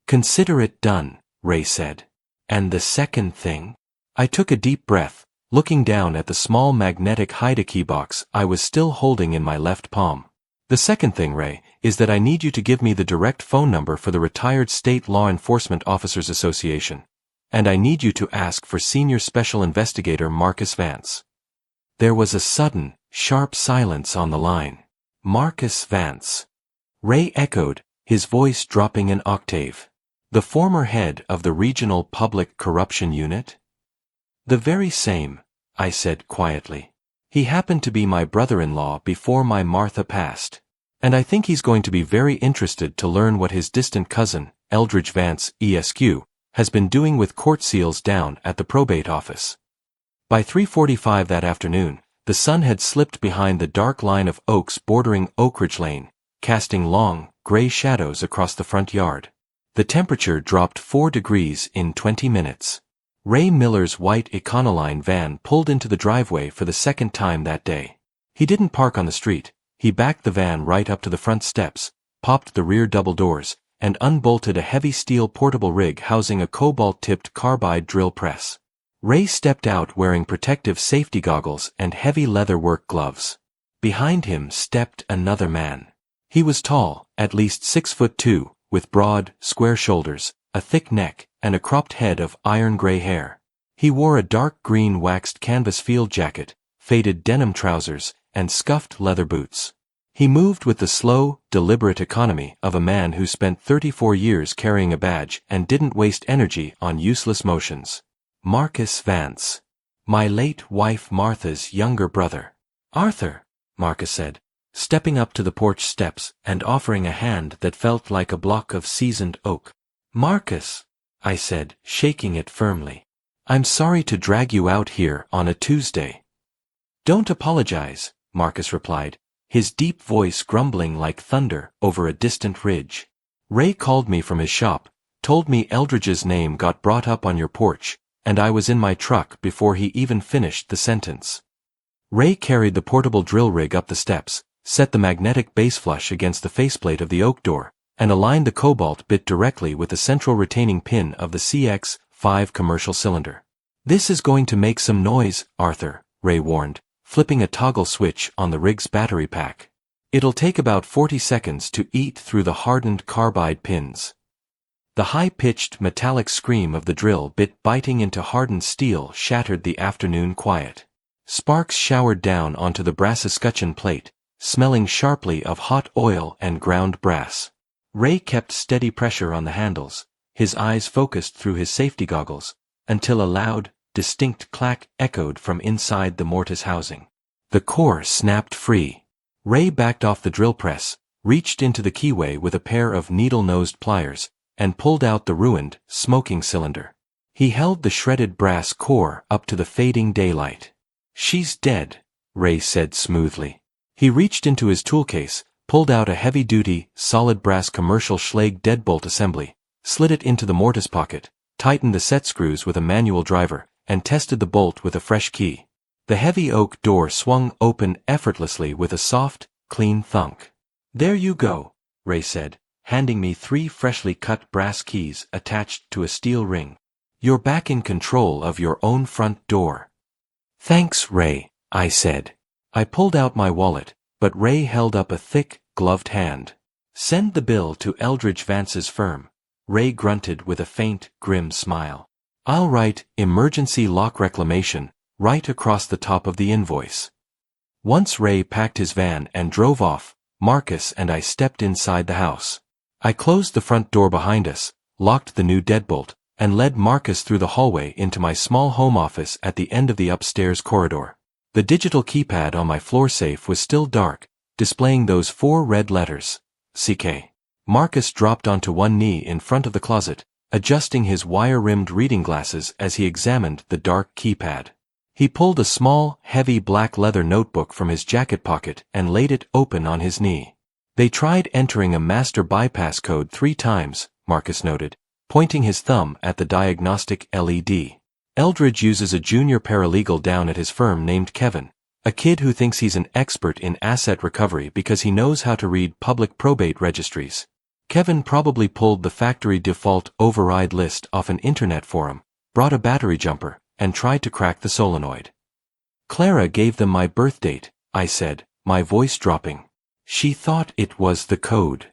Consider it done, Ray said. And the second thing? I took a deep breath, looking down at the small magnetic Haida key box I was still holding in my left palm. The second thing, Ray, is that I need you to give me the direct phone number for the Retired State Law Enforcement Officers Association, and I need you to ask for Senior Special Investigator Marcus Vance. There was a sudden, sharp silence on the line. Marcus Vance. Ray echoed, his voice dropping an octave. The former head of the Regional Public Corruption Unit? The very same, I said quietly. He happened to be my brother-in-law before my Martha passed. And I think he's going to be very interested to learn what his distant cousin, Eldridge Vance, ESQ, has been doing with court seals down at the probate office. By 3:45 that afternoon, the sun had slipped behind the dark line of oaks bordering Oak Ridge Lane, casting long, gray shadows across the front yard. The temperature dropped 4 degrees in 20 minutes. Ray Miller's white Econoline van pulled into the driveway for the second time that day. He didn't park on the street. He backed the van right up to the front steps, popped the rear double doors, and unbolted a heavy steel portable rig housing a cobalt-tipped carbide drill press. Ray stepped out wearing protective safety goggles and heavy leather work gloves. Behind him stepped another man. He was tall, at least 6'2", with broad, square shoulders, a thick neck, and a cropped head of iron-gray hair. He wore a dark green waxed canvas field jacket, faded denim trousers, and scuffed leather boots. He moved with the slow, deliberate economy of a man who spent 34 years carrying a badge and didn't waste energy on useless motions. Marcus Vance. My late wife Martha's younger brother. Arthur, Marcus said, stepping up to the porch steps and offering a hand that felt like a block of seasoned oak. Marcus, I said, shaking it firmly. I'm sorry to drag you out here on a Tuesday. Don't apologize, Marcus replied, his deep voice grumbling like thunder over a distant ridge. Ray called me from his shop, told me Eldridge's name got brought up on your porch, and I was in my truck before he even finished the sentence. Ray carried the portable drill rig up the steps, set the magnetic base flush against the faceplate of the oak door, and aligned the cobalt bit directly with the central retaining pin of the CX-5 commercial cylinder. This is going to make some noise, Arthur, Ray warned, flipping a toggle switch on the rig's battery pack. It'll take about 40 seconds to eat through the hardened carbide pins. The high-pitched metallic scream of the drill bit biting into hardened steel shattered the afternoon quiet. Sparks showered down onto the brass escutcheon plate, smelling sharply of hot oil and ground brass. Ray kept steady pressure on the handles, his eyes focused through his safety goggles, until a loud, distinct clack echoed from inside the mortise housing. The core snapped free. Ray backed off the drill press, reached into the keyway with a pair of needle-nosed pliers, and pulled out the ruined, smoking cylinder. He held the shredded brass core up to the fading daylight. "She's dead," Ray said smoothly. He reached into his toolcase, pulled out a heavy-duty, solid brass commercial Schlage deadbolt assembly, slid it into the mortise pocket, tightened the set screws with a manual driver, and tested the bolt with a fresh key. The heavy oak door swung open effortlessly with a soft, clean thunk. "There you go," Ray said, handing me 3 freshly cut brass keys attached to a steel ring. "You're back in control of your own front door." "Thanks, Ray," I said. I pulled out my wallet, but Ray held up a thick, gloved hand. "Send the bill to Eldridge Vance's firm," Ray grunted with a faint, grim smile. "I'll write emergency lock reclamation right across the top of the invoice." Once Ray packed his van and drove off, Marcus and I stepped inside the house. I closed the front door behind us, locked the new deadbolt, and led Marcus through the hallway into my small home office at the end of the upstairs corridor. The digital keypad on my floor safe was still dark, displaying those 4 red letters, CK. Marcus dropped onto one knee in front of the closet, adjusting his wire-rimmed reading glasses as he examined the dark keypad. He pulled a small, heavy black leather notebook from his jacket pocket and laid it open on his knee. "They tried entering a master bypass code 3 times, Marcus noted, pointing his thumb at the diagnostic LED. "Eldridge uses a junior paralegal down at his firm named Kevin, a kid who thinks he's an expert in asset recovery because he knows how to read public probate registries. Kevin probably pulled the factory default override list off an internet forum, brought a battery jumper, and tried to crack the solenoid." "Clara gave them my birth date," I said, my voice dropping. "She thought it was the code."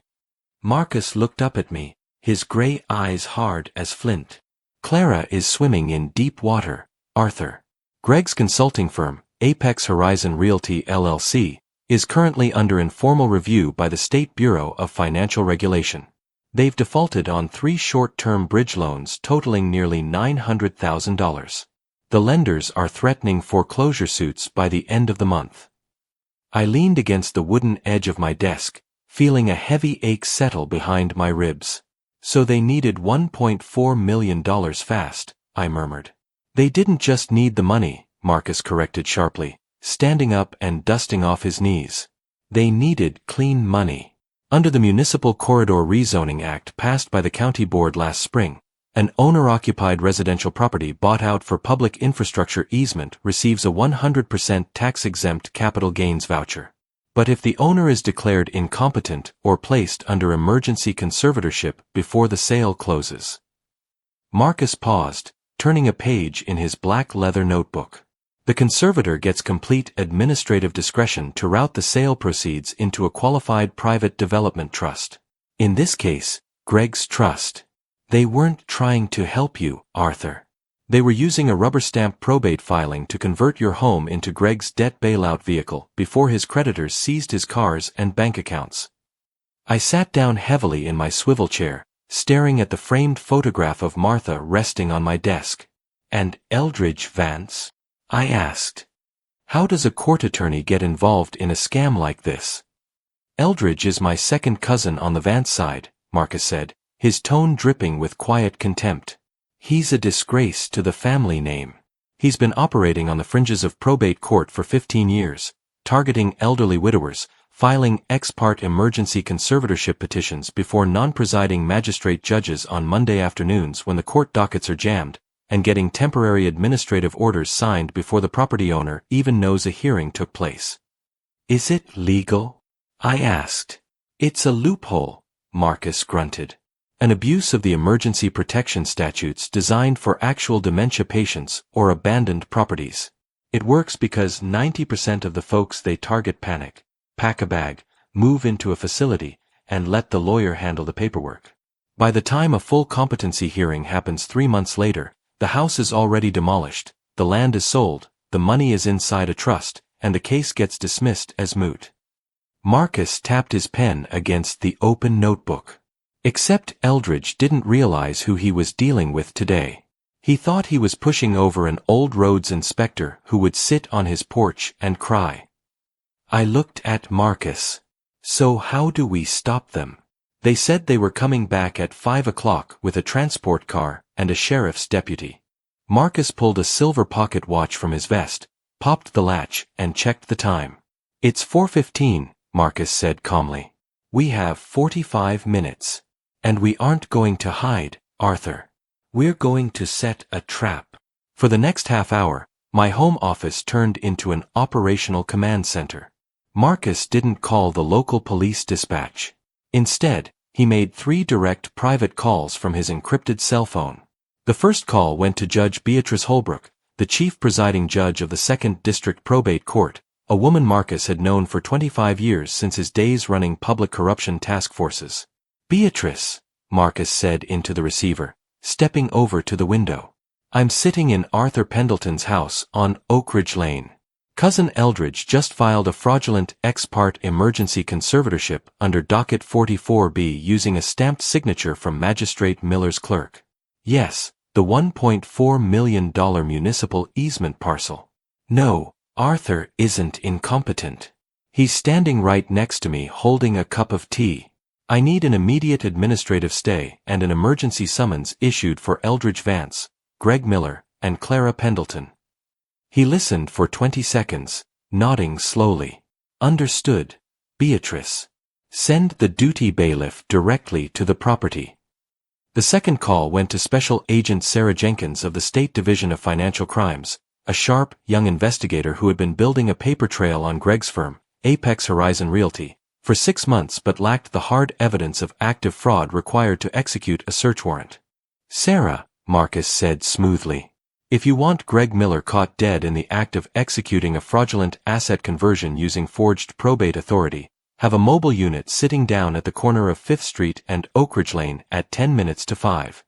Marcus looked up at me, his gray eyes hard as flint. "Clara is swimming in deep water, Arthur. Greg's consulting firm, Apex Horizon Realty LLC, is currently under informal review by the State Bureau of Financial Regulation. They've defaulted on 3 short-term bridge loans totaling nearly $900,000. The lenders are threatening foreclosure suits by the end of the month." I leaned against the wooden edge of my desk, feeling a heavy ache settle behind my ribs. "So they needed $1.4 million fast," I murmured. "They didn't just need the money," Marcus corrected sharply, standing up and dusting off his knees. "They needed clean money. Under the Municipal Corridor Rezoning Act passed by the County Board last spring, an owner-occupied residential property bought out for public infrastructure easement receives a 100% tax-exempt capital gains voucher. But if the owner is declared incompetent or placed under emergency conservatorship before the sale closes." Marcus paused, turning a page in his black leather notebook. "The conservator gets complete administrative discretion to route the sale proceeds into a qualified private development trust. In this case, Greg's trust. They weren't trying to help you, Arthur. They were using a rubber stamp probate filing to convert your home into Greg's debt bailout vehicle before his creditors seized his cars and bank accounts." I sat down heavily in my swivel chair, staring at the framed photograph of Martha resting on my desk. "And Eldridge Vance?" I asked. "How does a court attorney get involved in a scam like this?" "Eldridge is my second cousin on the Vance side," Marcus said, his tone dripping with quiet contempt. "He's a disgrace to the family name. He's been operating on the fringes of probate court for 15 years, targeting elderly widowers, filing ex parte emergency conservatorship petitions before non-presiding magistrate judges on Monday afternoons when the court dockets are jammed, and getting temporary administrative orders signed before the property owner even knows a hearing took place." "Is it legal?" I asked. "It's a loophole," Marcus grunted. "An abuse of the emergency protection statutes designed for actual dementia patients or abandoned properties. It works because 90% of the folks they target panic, pack a bag, move into a facility, and let the lawyer handle the paperwork. By the time a full competency hearing happens 3 months later, the house is already demolished, the land is sold, the money is inside a trust, and the case gets dismissed as moot." Marcus tapped his pen against the open notebook. Except Eldridge didn't realize who he was dealing with today. He thought he was pushing over an old roads inspector who would sit on his porch and cry. I looked at Marcus. So how do we stop them? They said they were coming back at 5 o'clock with a transport car and a sheriff's deputy. Marcus pulled a silver pocket watch from his vest, popped the latch, and checked the time. It's 4:15, Marcus said calmly. We have 45 minutes. And we aren't going to hide, Arthur. We're going to set a trap. For the next half hour, my home office turned into an operational command center. Marcus didn't call the local police dispatch. Instead, he made 3 direct private calls from his encrypted cell phone. The first call went to Judge Beatrice Holbrook, the chief presiding judge of the 2nd District Probate Court, a woman Marcus had known for 25 years since his days running public corruption task forces. Beatrice, Marcus said into the receiver, stepping over to the window. I'm sitting in Arthur Pendleton's house on Oak Ridge Lane. Cousin Eldridge just filed a fraudulent ex parte emergency conservatorship under docket 44B using a stamped signature from Magistrate Miller's clerk. Yes, the $1.4 million municipal easement parcel. No, Arthur isn't incompetent. He's standing right next to me holding a cup of tea. I need an immediate administrative stay and an emergency summons issued for Eldridge Vance, Greg Miller, and Clara Pendleton. He listened for 20 seconds, nodding slowly. Understood, Beatrice. Send the duty bailiff directly to the property. The second call went to Special Agent Sarah Jenkins of the State Division of Financial Crimes, a sharp, young investigator who had been building a paper trail on Greg's firm, Apex Horizon Realty, for 6 months but lacked the hard evidence of active fraud required to execute a search warrant. Sarah, Marcus said smoothly. If you want Greg Miller caught dead in the act of executing a fraudulent asset conversion using forged probate authority, have a mobile unit sitting down at the corner of 5th Street and Oak Ridge Lane at 10 minutes to 5.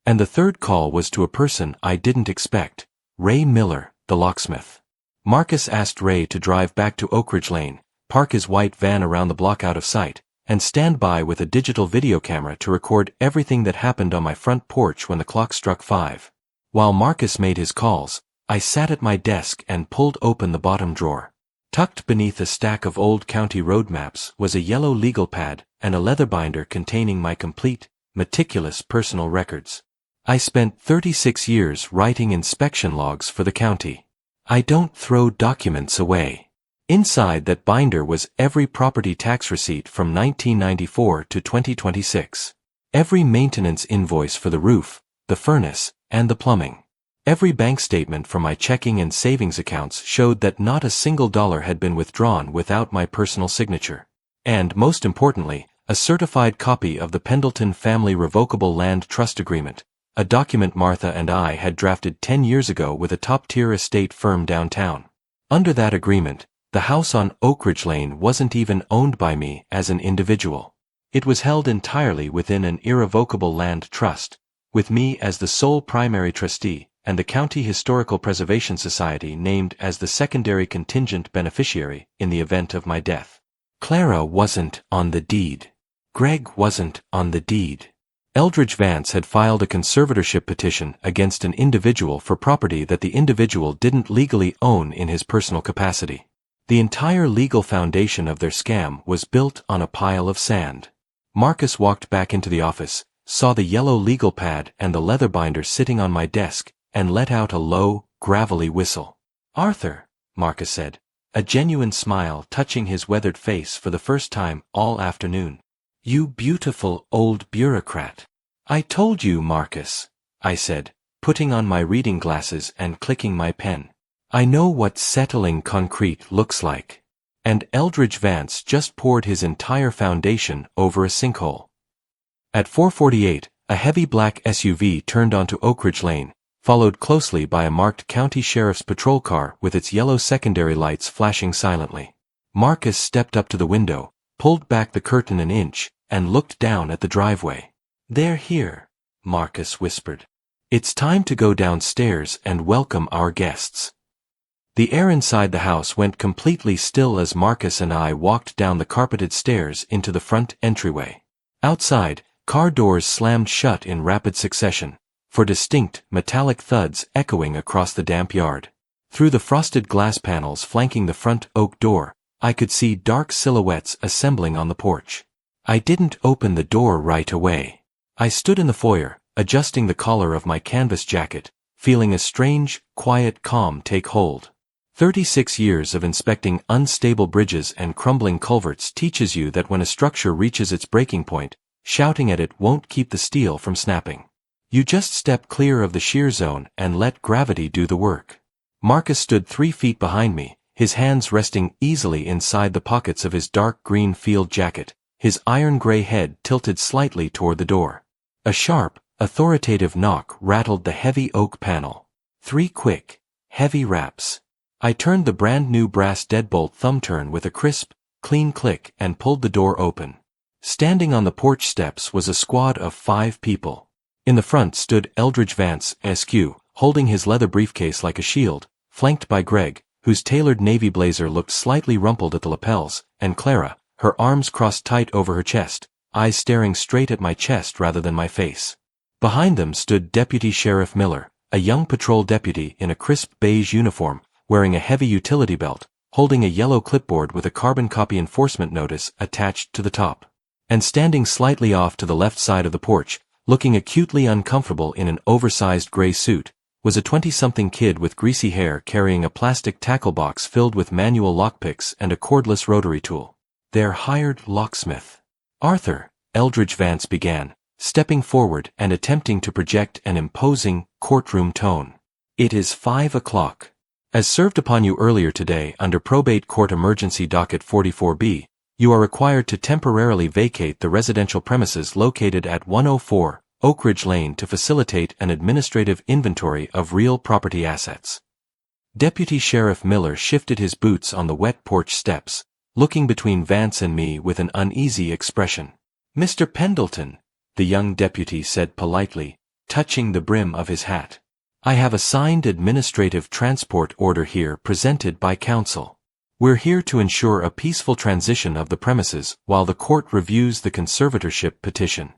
And the third call was to a person I didn't expect, Ray Miller, the locksmith. Marcus asked Ray to drive back to Oak Ridge Lane, park his white van around the block out of sight, and stand by with a digital video camera to record everything that happened on my front porch when the clock struck 5. While Marcus made his calls, I sat at my desk and pulled open the bottom drawer. Tucked beneath a stack of old county road maps was a yellow legal pad and a leather binder containing my complete, meticulous personal records. I spent 36 years writing inspection logs for the county. I don't throw documents away. Inside that binder was every property tax receipt from 1994 to 2026. Every maintenance invoice for the roof, the furnace, and the plumbing. Every bank statement from my checking and savings accounts showed that not a single dollar had been withdrawn without my personal signature. And, most importantly, a certified copy of the Pendleton Family Revocable Land Trust Agreement, a document Martha and I had drafted 10 years ago with a top-tier estate firm downtown. Under that agreement, the house on Oak Ridge Lane wasn't even owned by me as an individual. It was held entirely within an irrevocable land trust, with me as the sole primary trustee, and the County Historical Preservation Society named as the secondary contingent beneficiary in the event of my death. Clara wasn't on the deed. Greg wasn't on the deed. Eldridge Vance had filed a conservatorship petition against an individual for property that the individual didn't legally own in his personal capacity. The entire legal foundation of their scam was built on a pile of sand. Marcus walked back into the office, saw the yellow legal pad and the leather binder sitting on my desk, and let out a low, gravelly whistle. Arthur, Marcus said, a genuine smile touching his weathered face for the first time all afternoon. You beautiful old bureaucrat. I told you, Marcus, I said, putting on my reading glasses and clicking my pen. I know what settling concrete looks like. And Eldridge Vance just poured his entire foundation over a sinkhole. At 4:48, a heavy black SUV turned onto Oak Ridge Lane, followed closely by a marked county sheriff's patrol car with its yellow secondary lights flashing silently. Marcus stepped up to the window, pulled back the curtain an inch, and looked down at the driveway. They're here, Marcus whispered. It's time to go downstairs and welcome our guests. The air inside the house went completely still as Marcus and I walked down the carpeted stairs into the front entryway. Outside, car doors slammed shut in rapid succession, for distinct, metallic thuds echoing across the damp yard. Through the frosted glass panels flanking the front oak door, I could see dark silhouettes assembling on the porch. I didn't open the door right away. I stood in the foyer, adjusting the collar of my canvas jacket, feeling a strange, quiet calm take hold. 36 years of inspecting unstable bridges and crumbling culverts teaches you that when a structure reaches its breaking point, shouting at it won't keep the steel from snapping. You just step clear of the shear zone and let gravity do the work. Marcus stood 3 feet behind me, his hands resting easily inside the pockets of his dark green field jacket, his iron-gray head tilted slightly toward the door. A sharp, authoritative knock rattled the heavy oak panel. 3 quick, heavy raps. I turned the brand-new brass deadbolt thumb-turn with a crisp, clean click and pulled the door open. Standing on the porch steps was a squad of 5 people. In the front stood Eldridge Vance, Sq., holding his leather briefcase like a shield, flanked by Greg, whose tailored navy blazer looked slightly rumpled at the lapels, and Clara, her arms crossed tight over her chest, eyes staring straight at my chest rather than my face. Behind them stood Deputy Sheriff Miller, a young patrol deputy in a crisp beige uniform, wearing a heavy utility belt, holding a yellow clipboard with a carbon copy enforcement notice attached to the top. And standing slightly off to the left side of the porch, looking acutely uncomfortable in an oversized gray suit, was a 20-something kid with greasy hair carrying a plastic tackle box filled with manual lockpicks and a cordless rotary tool. Their hired locksmith. Arthur, Eldridge Vance began, stepping forward and attempting to project an imposing, courtroom tone. It is 5 o'clock. As served upon you earlier today under Probate Court Emergency Docket 44B, you are required to temporarily vacate the residential premises located at 104 Oak Ridge Lane to facilitate an administrative inventory of real property assets. Deputy Sheriff Miller shifted his boots on the wet porch steps, looking between Vance and me with an uneasy expression. Mr. Pendleton, the young deputy said politely, touching the brim of his hat. I have a signed administrative transport order here presented by counsel. We're here to ensure a peaceful transition of the premises while the court reviews the conservatorship petition.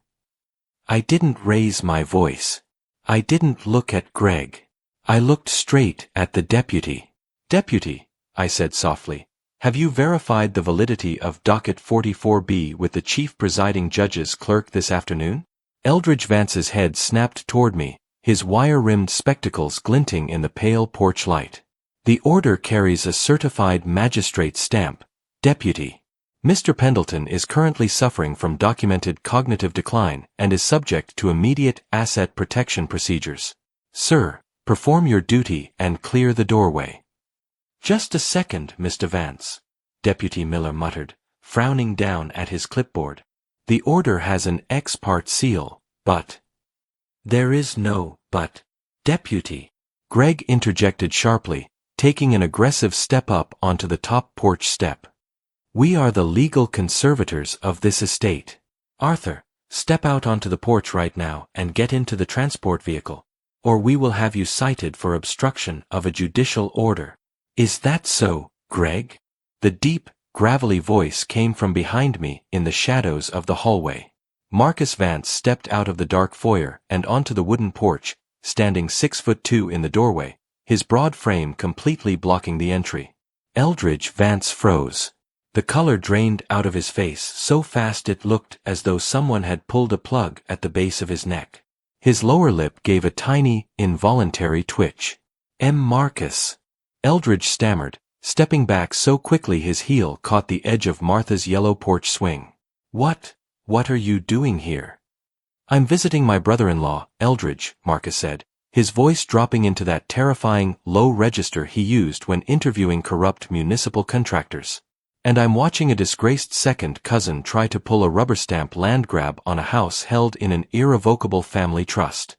I didn't raise my voice. I didn't look at Greg. I looked straight at the deputy. Deputy, I said softly, have you verified the validity of Docket 44B with the chief presiding judge's clerk this afternoon? Eldridge Vance's head snapped toward me, his wire-rimmed spectacles glinting in the pale porch light. The order carries a certified magistrate stamp, Deputy. Mr. Pendleton is currently suffering from documented cognitive decline and is subject to immediate asset protection procedures. Sir, perform your duty and clear the doorway. Just a second, Mr. Vance, Deputy Miller muttered, frowning down at his clipboard. The order has an ex parte seal, but... There is no but. Deputy. Greg interjected sharply, taking an aggressive step up onto the top porch step. We are the legal conservators of this estate. Arthur, step out onto the porch right now and get into the transport vehicle, or we will have you cited for obstruction of a judicial order. Is that so, Greg? The deep, gravelly voice came from behind me in the shadows of the hallway. Marcus Vance stepped out of the dark foyer and onto the wooden porch, standing 6'2" in the doorway, his broad frame completely blocking the entry. Eldridge Vance froze. The color drained out of his face so fast it looked as though someone had pulled a plug at the base of his neck. His lower lip gave a tiny, involuntary twitch. Marcus. Eldridge stammered, stepping back so quickly his heel caught the edge of Martha's yellow porch swing. What are you doing here? I'm visiting my brother-in-law, Eldridge, Marcus said, his voice dropping into that terrifying, low register he used when interviewing corrupt municipal contractors. And I'm watching a disgraced second cousin try to pull a rubber stamp land grab on a house held in an irrevocable family trust.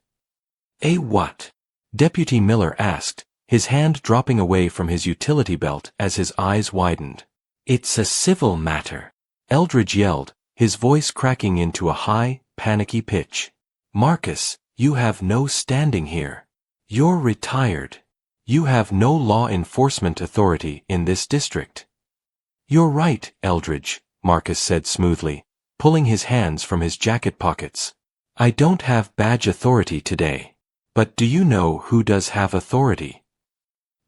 What? Deputy Miller asked, his hand dropping away from his utility belt as his eyes widened. It's a civil matter, Eldridge yelled, his voice cracking into a high, panicky pitch. Marcus, you have no standing here. You're retired. You have no law enforcement authority in this district. You're right, Eldridge, Marcus said smoothly, pulling his hands from his jacket pockets. I don't have badge authority today. But do you know who does have authority?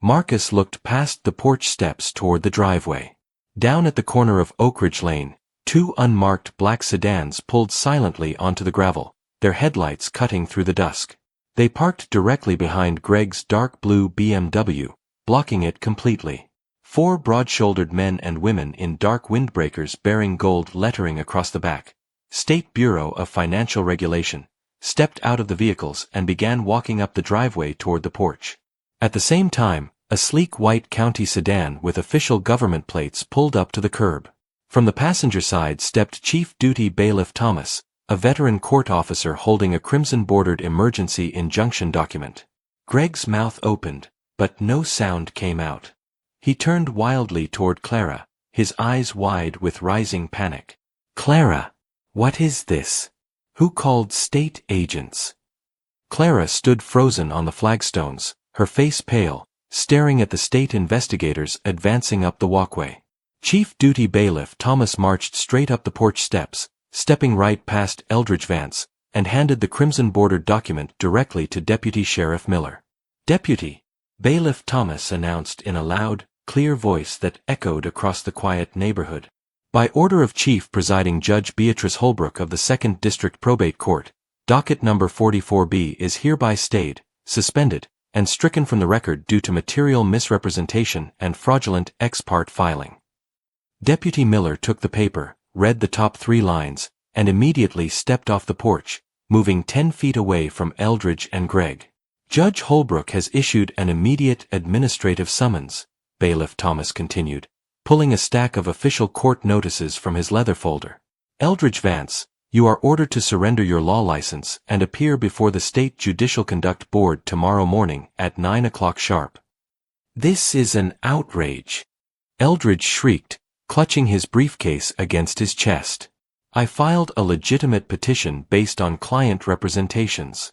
Marcus looked past the porch steps toward the driveway. Down at the corner of Oakridge Lane, two unmarked black sedans pulled silently onto the gravel, their headlights cutting through the dusk. They parked directly behind Greg's dark blue BMW, blocking it completely. Four broad-shouldered men and women in dark windbreakers bearing gold lettering across the back, State Bureau of Financial Regulation, stepped out of the vehicles and began walking up the driveway toward the porch. At the same time, a sleek white county sedan with official government plates pulled up to the curb. From the passenger side stepped Chief Duty Bailiff Thomas, a veteran court officer holding a crimson-bordered emergency injunction document. Greg's mouth opened, but no sound came out. He turned wildly toward Clara, his eyes wide with rising panic. "Clara! What is this? Who called state agents?" Clara stood frozen on the flagstones, her face pale, staring at the state investigators advancing up the walkway. Chief Duty Bailiff Thomas marched straight up the porch steps, stepping right past Eldridge Vance, and handed the crimson-bordered document directly to Deputy Sheriff Miller. "Deputy," Bailiff Thomas announced in a loud, clear voice that echoed across the quiet neighborhood. "By order of Chief Presiding Judge Beatrice Holbrook of the 2nd District Probate Court, docket number 44B is hereby stayed, suspended, and stricken from the record due to material misrepresentation and fraudulent ex parte filing." Deputy Miller took the paper, read the top 3 lines, and immediately stepped off the porch, moving 10 feet away from Eldridge and Greg. "Judge Holbrook has issued an immediate administrative summons," Bailiff Thomas continued, pulling a stack of official court notices from his leather folder. "Eldridge Vance, you are ordered to surrender your law license and appear before the State Judicial Conduct Board tomorrow morning at 9 o'clock sharp." "This is an outrage," Eldridge shrieked, clutching his briefcase against his chest. "I filed a legitimate petition based on client representations."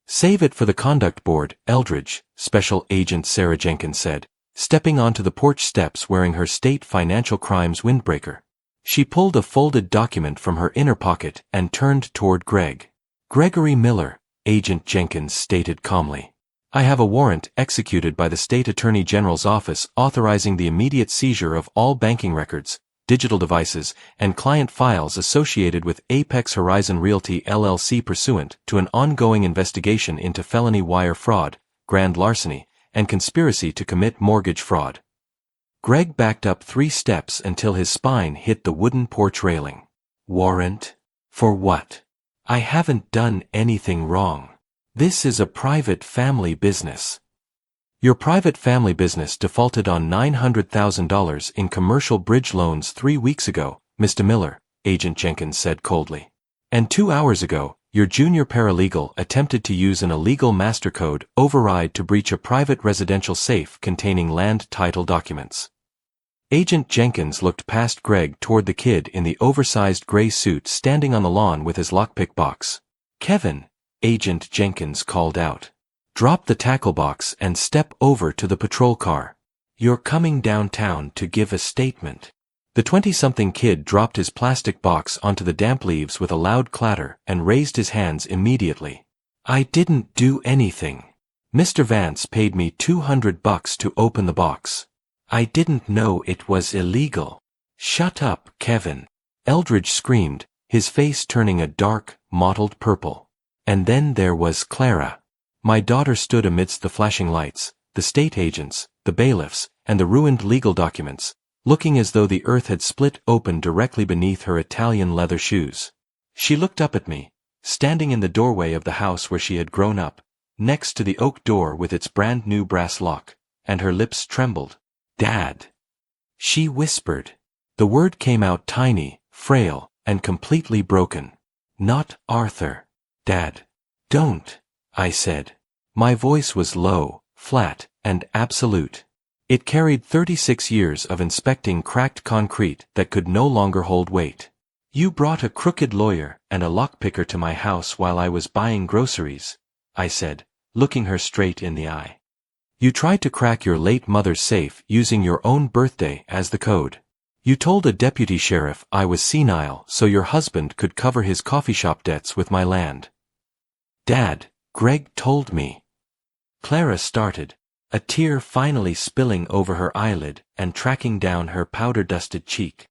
"Save it for the Conduct Board, Eldridge," Special Agent Sarah Jenkins said, stepping onto the porch steps wearing her state financial crimes windbreaker. She pulled a folded document from her inner pocket and turned toward Greg. "Gregory Miller," Agent Jenkins stated calmly. "I have a warrant executed by the State Attorney General's office authorizing the immediate seizure of all banking records, digital devices, and client files associated with Apex Horizon Realty LLC pursuant to an ongoing investigation into felony wire fraud, grand larceny, and conspiracy to commit mortgage fraud." Greg backed up 3 steps until his spine hit the wooden porch railing. "Warrant? For what? I haven't done anything wrong. This is a private family business." "Your private family business defaulted on $900,000 in commercial bridge loans 3 weeks ago, Mr. Miller," Agent Jenkins said coldly. "And 2 hours ago, your junior paralegal attempted to use an illegal master code override to breach a private residential safe containing land title documents." Agent Jenkins looked past Greg toward the kid in the oversized gray suit standing on the lawn with his lockpick box. "Kevin," Agent Jenkins called out, "drop the tackle box and step over to the patrol car. You're coming downtown to give a statement." The 20-something kid dropped his plastic box onto the damp leaves with a loud clatter and raised his hands immediately. "I didn't do anything. Mr. Vance paid me $200 to open the box. I didn't know it was illegal." "Shut up, Kevin," Eldridge screamed, his face turning a dark, mottled purple. And then there was Clara. My daughter stood amidst the flashing lights, the state agents, the bailiffs, and the ruined legal documents, looking as though the earth had split open directly beneath her Italian leather shoes. She looked up at me, standing in the doorway of the house where she had grown up, next to the oak door with its brand-new brass lock, and her lips trembled. "Dad," she whispered. The word came out tiny, frail, and completely broken. "Not Arthur." "Dad." "Don't," I said. My voice was low, flat, and absolute. It carried 36 years of inspecting cracked concrete that could no longer hold weight. "You brought a crooked lawyer and a lockpicker to my house while I was buying groceries," I said, looking her straight in the eye. "You tried to crack your late mother's safe using your own birthday as the code. You told a deputy sheriff I was senile so your husband could cover his coffee shop debts with my land." "Dad, Greg told me." Clara started, a tear finally spilling over her eyelid and tracking down her powder-dusted cheek.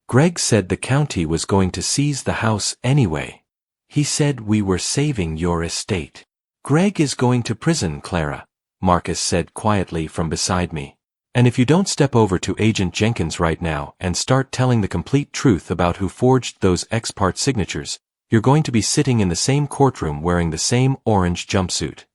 Greg said the county was going to seize the house anyway. He said we were saving your estate. Greg is going to prison, Clara, Marcus said quietly from beside me. And if you don't step over to Agent Jenkins right now and start telling the complete truth about who forged those ex parte signatures, you're going to be sitting in the same courtroom wearing the same orange jumpsuit.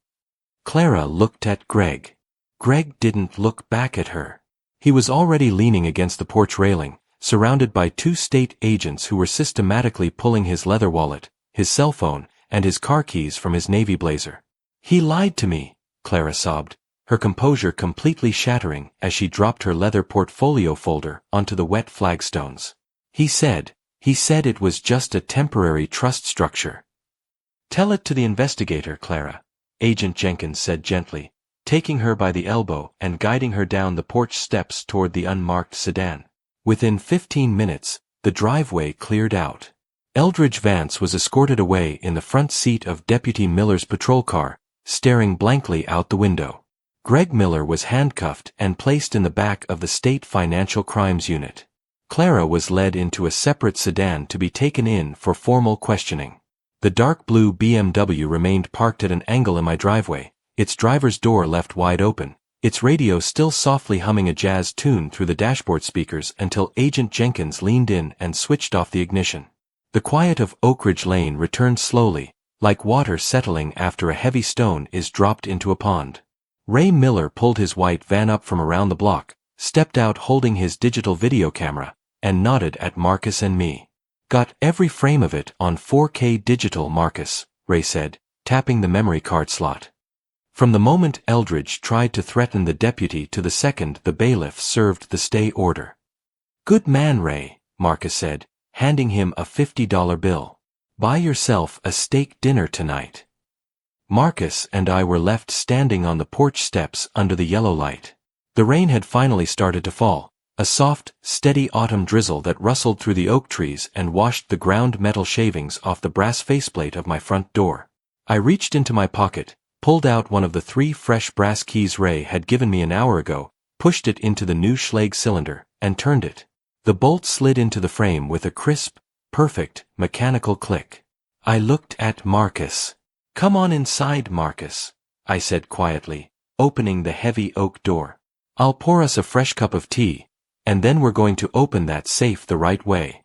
Clara looked at Greg. Greg didn't look back at her. He was already leaning against the porch railing, surrounded by 2 state agents who were systematically pulling his leather wallet, his cell phone, and his car keys from his navy blazer. He lied to me, Clara sobbed, her composure completely shattering as she dropped her leather portfolio folder onto the wet flagstones. He said it was just a temporary trust structure. Tell it to the investigator, Clara, Agent Jenkins said gently, taking her by the elbow and guiding her down the porch steps toward the unmarked sedan. Within 15 minutes, the driveway cleared out. Eldridge Vance was escorted away in the front seat of Deputy Miller's patrol car, staring blankly out the window. Greg Miller was handcuffed and placed in the back of the State Financial Crimes Unit. Clara was led into a separate sedan to be taken in for formal questioning. The dark blue BMW remained parked at an angle in my driveway, its driver's door left wide open, its radio still softly humming a jazz tune through the dashboard speakers until Agent Jenkins leaned in and switched off the ignition. The quiet of Oak Ridge Lane returned slowly, like water settling after a heavy stone is dropped into a pond. Ray Miller pulled his white van up from around the block, stepped out holding his digital video camera, and nodded at Marcus and me. Got every frame of it on 4K digital, Marcus, Ray said, tapping the memory card slot. From the moment Eldridge tried to threaten the deputy to the second the bailiff served the stay order. Good man, Ray, Marcus said, handing him a $50 bill. Buy yourself a steak dinner tonight. Marcus and I were left standing on the porch steps under the yellow light. The rain had finally started to fall, a soft, steady autumn drizzle that rustled through the oak trees and washed the ground metal shavings off the brass faceplate of my front door. I reached into my pocket, pulled out one of the 3 fresh brass keys Ray had given me an hour ago, pushed it into the new Schlage cylinder, and turned it. The bolt slid into the frame with a crisp, perfect, mechanical click. I looked at Marcus. Come on inside, Marcus, I said quietly, opening the heavy oak door. I'll pour us a fresh cup of tea, and then we're going to open that safe the right way.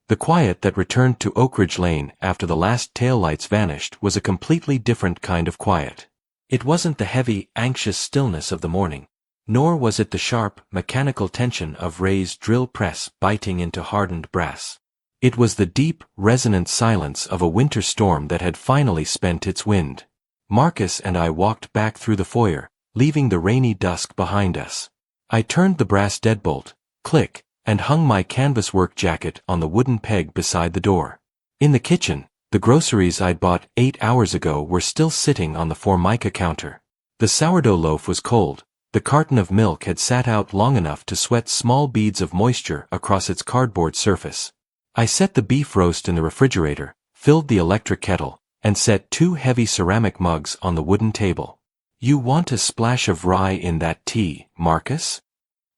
The quiet that returned to Oak Ridge Lane after the last taillights vanished was a completely different kind of quiet. It wasn't the heavy, anxious stillness of the morning, nor was it the sharp, mechanical tension of Ray's drill press biting into hardened brass. It was the deep, resonant silence of a winter storm that had finally spent its wind. Marcus and I walked back through the foyer, leaving the rainy dusk behind us. I turned the brass deadbolt, click, and hung my canvas work jacket on the wooden peg beside the door. In the kitchen, the groceries I'd bought 8 hours ago were still sitting on the Formica counter. The sourdough loaf was cold, the carton of milk had sat out long enough to sweat small beads of moisture across its cardboard surface. I set the beef roast in the refrigerator, filled the electric kettle, and set 2 heavy ceramic mugs on the wooden table. You want a splash of rye in that tea, Marcus?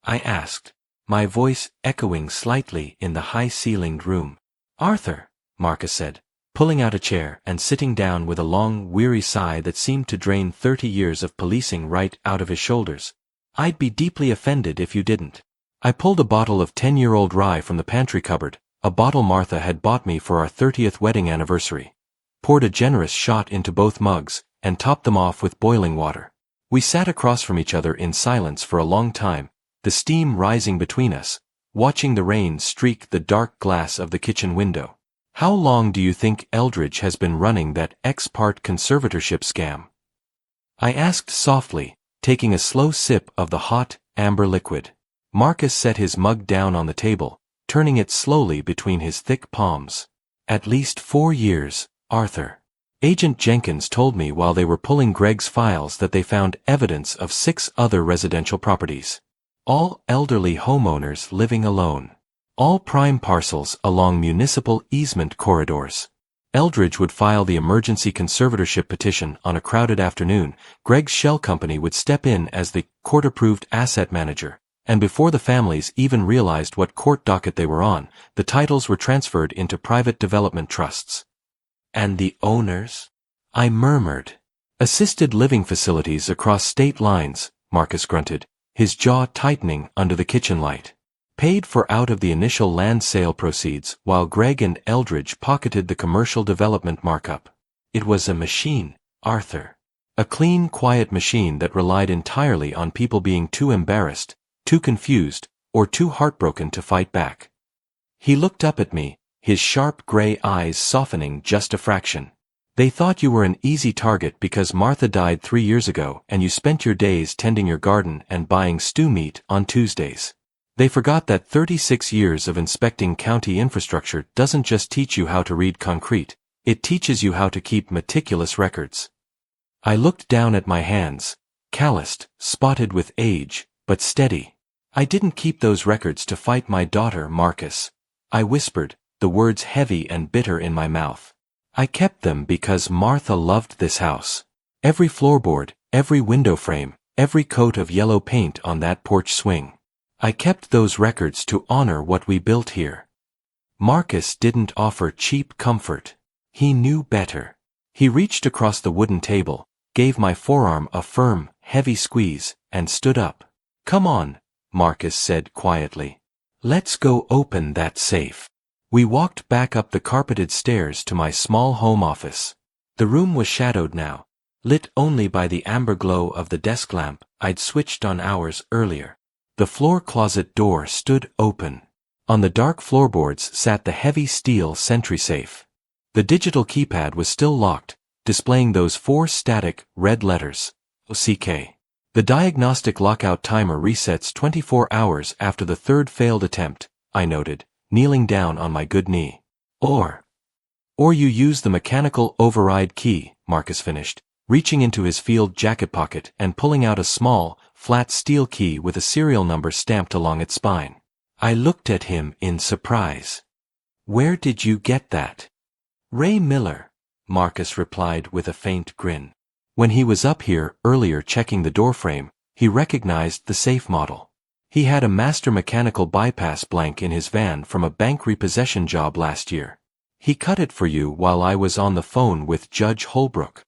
I asked, my voice echoing slightly in the high-ceilinged room. Arthur, Marcus said, pulling out a chair and sitting down with a long, weary sigh that seemed to drain 30 years of policing right out of his shoulders. I'd be deeply offended if you didn't. I pulled a bottle of 10-year-old rye from the pantry cupboard, a bottle Martha had bought me for our 30th wedding anniversary, poured a generous shot into both mugs, and topped them off with boiling water. We sat across from each other in silence for a long time, the steam rising between us, watching the rain streak the dark glass of the kitchen window. How long do you think Eldridge has been running that ex parte conservatorship scam? I asked softly, taking a slow sip of the hot, amber liquid. Marcus set his mug down on the table, turning it slowly between his thick palms. At least 4 years, Arthur. Agent Jenkins told me while they were pulling Greg's files that they found evidence of 6 other residential properties. All elderly homeowners living alone. All prime parcels along municipal easement corridors. Eldridge would file the emergency conservatorship petition on a crowded afternoon. Greg's shell company would step in as the court-approved asset manager, and before the families even realized what court docket they were on, the titles were transferred into private development trusts. And the owners? I murmured. Assisted living facilities across state lines, Marcus grunted, his jaw tightening under the kitchen light. Paid for out of the initial land sale proceeds, while Greg and Eldridge pocketed the commercial development markup. It was a machine, Arthur. A clean, quiet machine that relied entirely on people being too embarrassed, too confused, or too heartbroken to fight back. He looked up at me, his sharp gray eyes softening just a fraction. They thought you were an easy target because Martha died 3 years ago and you spent your days tending your garden and buying stew meat on Tuesdays. They forgot that 36 years of inspecting county infrastructure doesn't just teach you how to read concrete, it teaches you how to keep meticulous records. I looked down at my hands, calloused, spotted with age, but steady. I didn't keep those records to fight my daughter, Marcus. I whispered, the words heavy and bitter in my mouth. I kept them because Martha loved this house. Every floorboard, every window frame, every coat of yellow paint on that porch swing. I kept those records to honor what we built here. Marcus didn't offer cheap comfort. He knew better. He reached across the wooden table, gave my forearm a firm, heavy squeeze, and stood up. Come on, Marcus said quietly. Let's go open that safe. We walked back up the carpeted stairs to my small home office. The room was shadowed now, lit only by the amber glow of the desk lamp I'd switched on hours earlier. The floor closet door stood open. On the dark floorboards sat the heavy steel Sentry safe. The digital keypad was still locked, displaying those 4 static, red letters, OCK. The diagnostic lockout timer resets 24 hours after the 3rd failed attempt, I noted, kneeling down on my good knee. Or you use the mechanical override key, Marcus finished, reaching into his field jacket pocket and pulling out a small, flat steel key with a serial number stamped along its spine. I looked at him in surprise. Where did you get that? Ray Miller, Marcus replied with a faint grin. When he was up here earlier checking the doorframe, he recognized the safe model. He had a master mechanical bypass blank in his van from a bank repossession job last year. He cut it for you while I was on the phone with Judge Holbrook.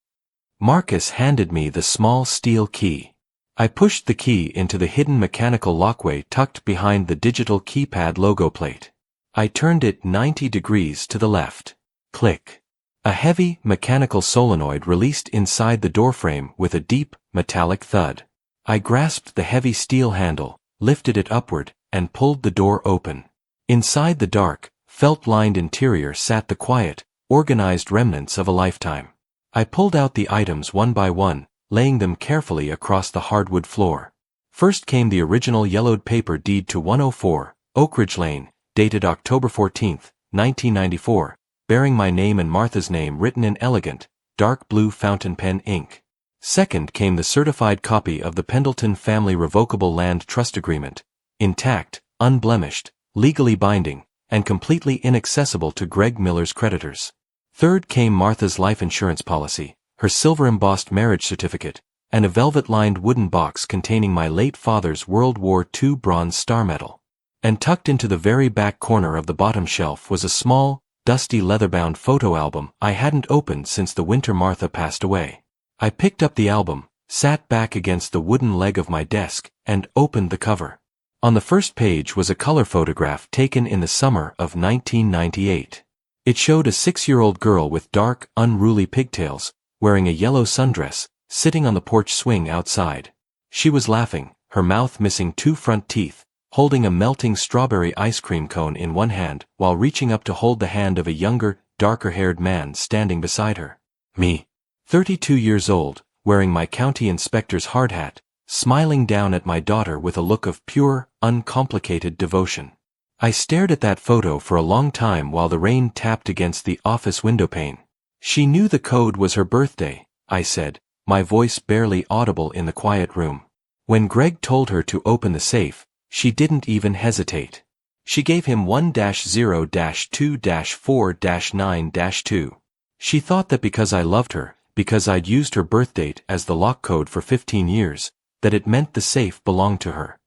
Marcus handed me the small steel key. I pushed the key into the hidden mechanical lockway tucked behind the digital keypad logo plate. I turned it 90 degrees to the left. Click. A heavy, mechanical solenoid released inside the doorframe with a deep, metallic thud. I grasped the heavy steel handle, lifted it upward, and pulled the door open. Inside the dark, felt-lined interior sat the quiet, organized remnants of a lifetime. I pulled out the items one by one, laying them carefully across the hardwood floor. First came the original yellowed paper deed to 104, Oak Ridge Lane, dated October 14, 1994, bearing my name and Martha's name written in elegant, dark blue fountain pen ink. Second came the certified copy of the Pendleton Family Revocable Land Trust Agreement, intact, unblemished, legally binding, and completely inaccessible to Greg Miller's creditors. Third came Martha's life insurance policy, her silver-embossed marriage certificate, and a velvet-lined wooden box containing my late father's World War II Bronze Star Medal. And tucked into the very back corner of the bottom shelf was a small, dusty leather-bound photo album I hadn't opened since the winter Martha passed away. I picked up the album, sat back against the wooden leg of my desk, and opened the cover. On the first page was a color photograph taken in the summer of 1998. It showed a 6-year-old girl with dark, unruly pigtails, wearing a yellow sundress, sitting on the porch swing outside. She was laughing, her mouth missing 2 front teeth, holding a melting strawberry ice cream cone in one hand while reaching up to hold the hand of a younger, darker-haired man standing beside her. Me, 32 years old, wearing my county inspector's hard hat, smiling down at my daughter with a look of pure, uncomplicated devotion. I stared at that photo for a long time while the rain tapped against the office windowpane. She knew the code was her birthday, I said, my voice barely audible in the quiet room. When Greg told her to open the safe, she didn't even hesitate. She gave him 1-0-2-4-9-2. She thought that because I loved her, because I'd used her birth date as the lock code for 15 years, that it meant the safe belonged to her.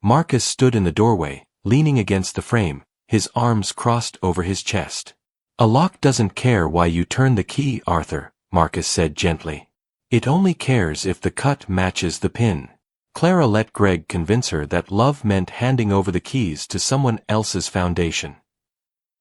Marcus stood in the doorway, leaning against the frame, his arms crossed over his chest. A lock doesn't care why you turn the key, Arthur, Marcus said gently. It only cares if the cut matches the pin. Clara let Greg convince her that love meant handing over the keys to someone else's foundation.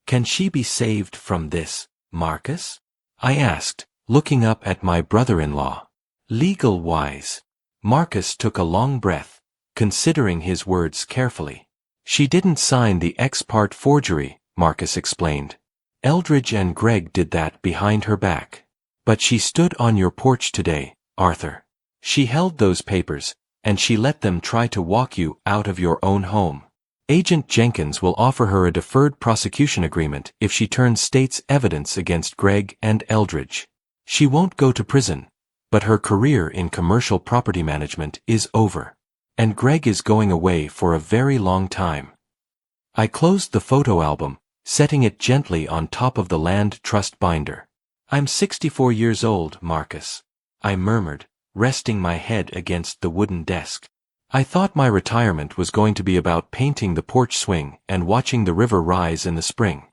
Can she be saved from this, Marcus? I asked, looking up at my brother-in-law. Legal-wise. Marcus took a long breath, considering his words carefully. She didn't sign the ex parte forgery, Marcus explained. Eldridge and Greg did that behind her back. But she stood on your porch today, Arthur. She held those papers, and she let them try to walk you out of your own home. Agent Jenkins will offer her a deferred prosecution agreement if she turns state's evidence against Greg and Eldridge. She won't go to prison, but her career in commercial property management is over. And Greg is going away for a very long time. I closed the photo album, setting it gently on top of the land trust binder. I'm 64 years old, Marcus, I murmured, resting my head against the wooden desk. I thought my retirement was going to be about painting the porch swing and watching the river rise in the spring.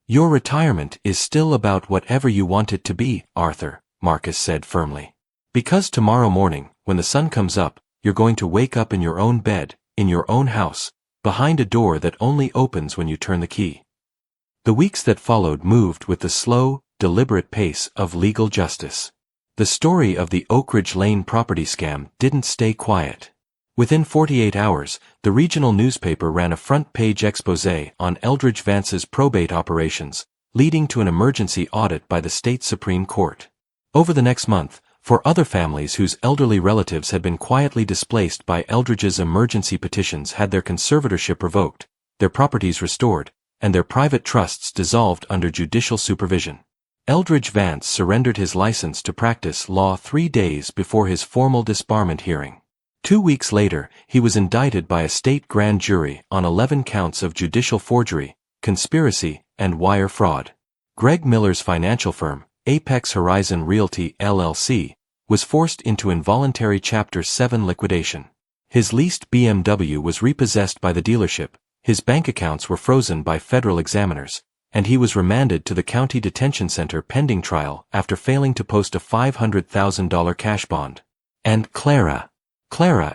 Your retirement is still about whatever you want it to be, Arthur, Marcus said firmly. Because tomorrow morning, when the sun comes up, you're going to wake up in your own bed, in your own house, behind a door that only opens when you turn the key. The weeks that followed moved with the slow, deliberate pace of legal justice. The story of the Oak Ridge Lane property scam didn't stay quiet. Within 48 hours, the regional newspaper ran a front-page exposé on Eldridge Vance's probate operations, leading to an emergency audit by the state Supreme Court. Over the next month, for other families whose elderly relatives had been quietly displaced by Eldridge's emergency petitions had their conservatorship revoked, their properties restored, and their private trusts dissolved under judicial supervision. Eldridge Vance surrendered his license to practice law 3 days before his formal disbarment hearing. 2 weeks later, he was indicted by a state grand jury on 11 counts of judicial forgery, conspiracy, and wire fraud. Greg Miller's financial firm, Apex Horizon Realty LLC, was forced into involuntary Chapter 7 liquidation. His leased BMW was repossessed by the dealership, his bank accounts were frozen by federal examiners, and he was remanded to the county detention center pending trial after failing to post a $500,000 cash bond. And Clara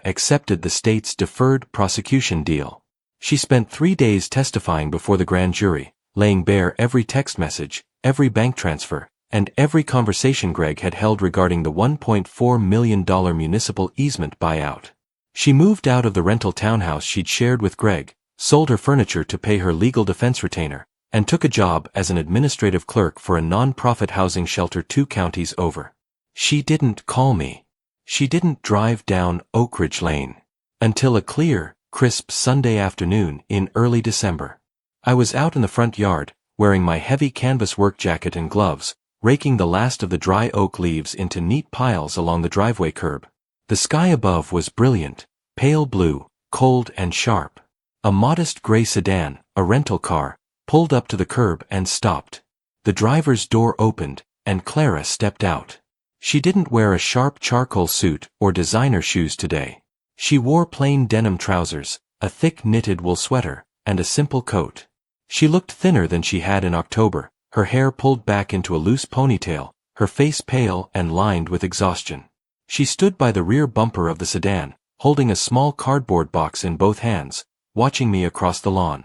accepted the state's deferred prosecution deal. She spent 3 days testifying before the grand jury, laying bare every text message, every bank transfer, and every conversation Greg had held regarding the $1.4 million municipal easement buyout. She moved out of the rental townhouse she'd shared with Greg, sold her furniture to pay her legal defense retainer, and took a job as an administrative clerk for a non-profit housing shelter 2 counties over. She didn't call me. She didn't drive down Oak Ridge Lane. Until a clear, crisp Sunday afternoon in early December. I was out in the front yard, wearing my heavy canvas work jacket and gloves, raking the last of the dry oak leaves into neat piles along the driveway curb. The sky above was brilliant, pale blue, cold and sharp. A modest gray sedan, a rental car, pulled up to the curb and stopped. The driver's door opened, and Clara stepped out. She didn't wear a sharp charcoal suit or designer shoes today. She wore plain denim trousers, a thick knitted wool sweater, and a simple coat. She looked thinner than she had in October, her hair pulled back into a loose ponytail, her face pale and lined with exhaustion. She stood by the rear bumper of the sedan, holding a small cardboard box in both hands, watching me across the lawn.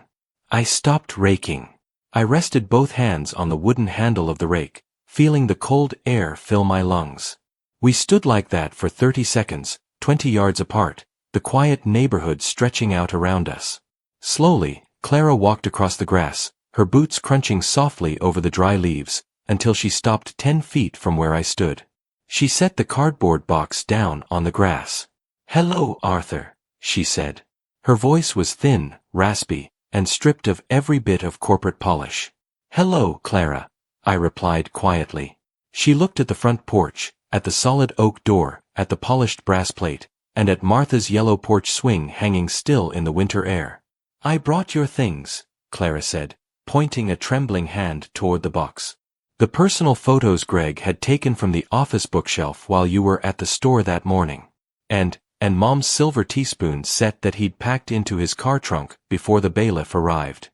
I stopped raking. I rested both hands on the wooden handle of the rake, feeling the cold air fill my lungs. We stood like that for 30 seconds, 20 yards apart, the quiet neighborhood stretching out around us. Slowly, Clara walked across the grass, her boots crunching softly over the dry leaves, until she stopped 10 feet from where I stood. She set the cardboard box down on the grass. "Hello, Arthur," she said. Her voice was thin, raspy, and stripped of every bit of corporate polish. "Hello, Clara," I replied quietly. She looked at the front porch, at the solid oak door, at the polished brass plate, and at Martha's yellow porch swing hanging still in the winter air. "I brought your things," Clara said, pointing a trembling hand toward the box. The personal photos Greg had taken from the office bookshelf while you were at the store that morning. And Mom's silver teaspoon set that he'd packed into his car trunk before the bailiff arrived.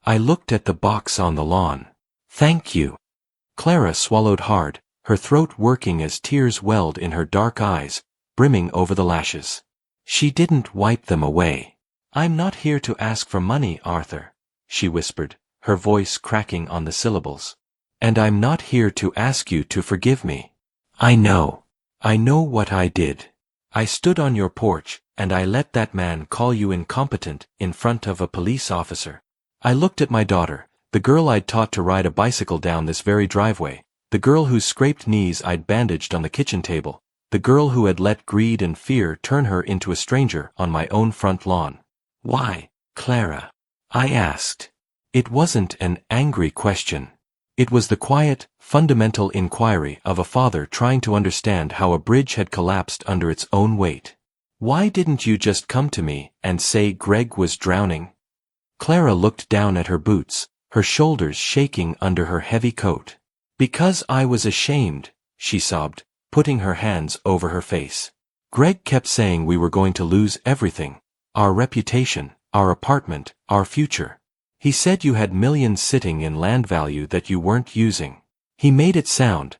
I looked at the box on the lawn. Thank you. Clara swallowed hard, her throat working as tears welled in her dark eyes, brimming over the lashes. She didn't wipe them away. I'm not here to ask for money, Arthur, she whispered, her voice cracking on the syllables. And I'm not here to ask you to forgive me. I know what I did. I stood on your porch, and I let that man call you incompetent in front of a police officer. I looked at my daughter, the girl I'd taught to ride a bicycle down this very driveway, the girl whose scraped knees I'd bandaged on the kitchen table, the girl who had let greed and fear turn her into a stranger on my own front lawn. Why, Clara? I asked. It wasn't an angry question. It was the quiet, fundamental inquiry of a father trying to understand how a bridge had collapsed under its own weight. Why didn't you just come to me and say Greg was drowning? Clara looked down at her boots, her shoulders shaking under her heavy coat. Because I was ashamed, she sobbed, putting her hands over her face. Greg kept saying we were going to lose everything, our reputation, our apartment, our future. He said you had millions sitting in land value that you weren't using. He made it sound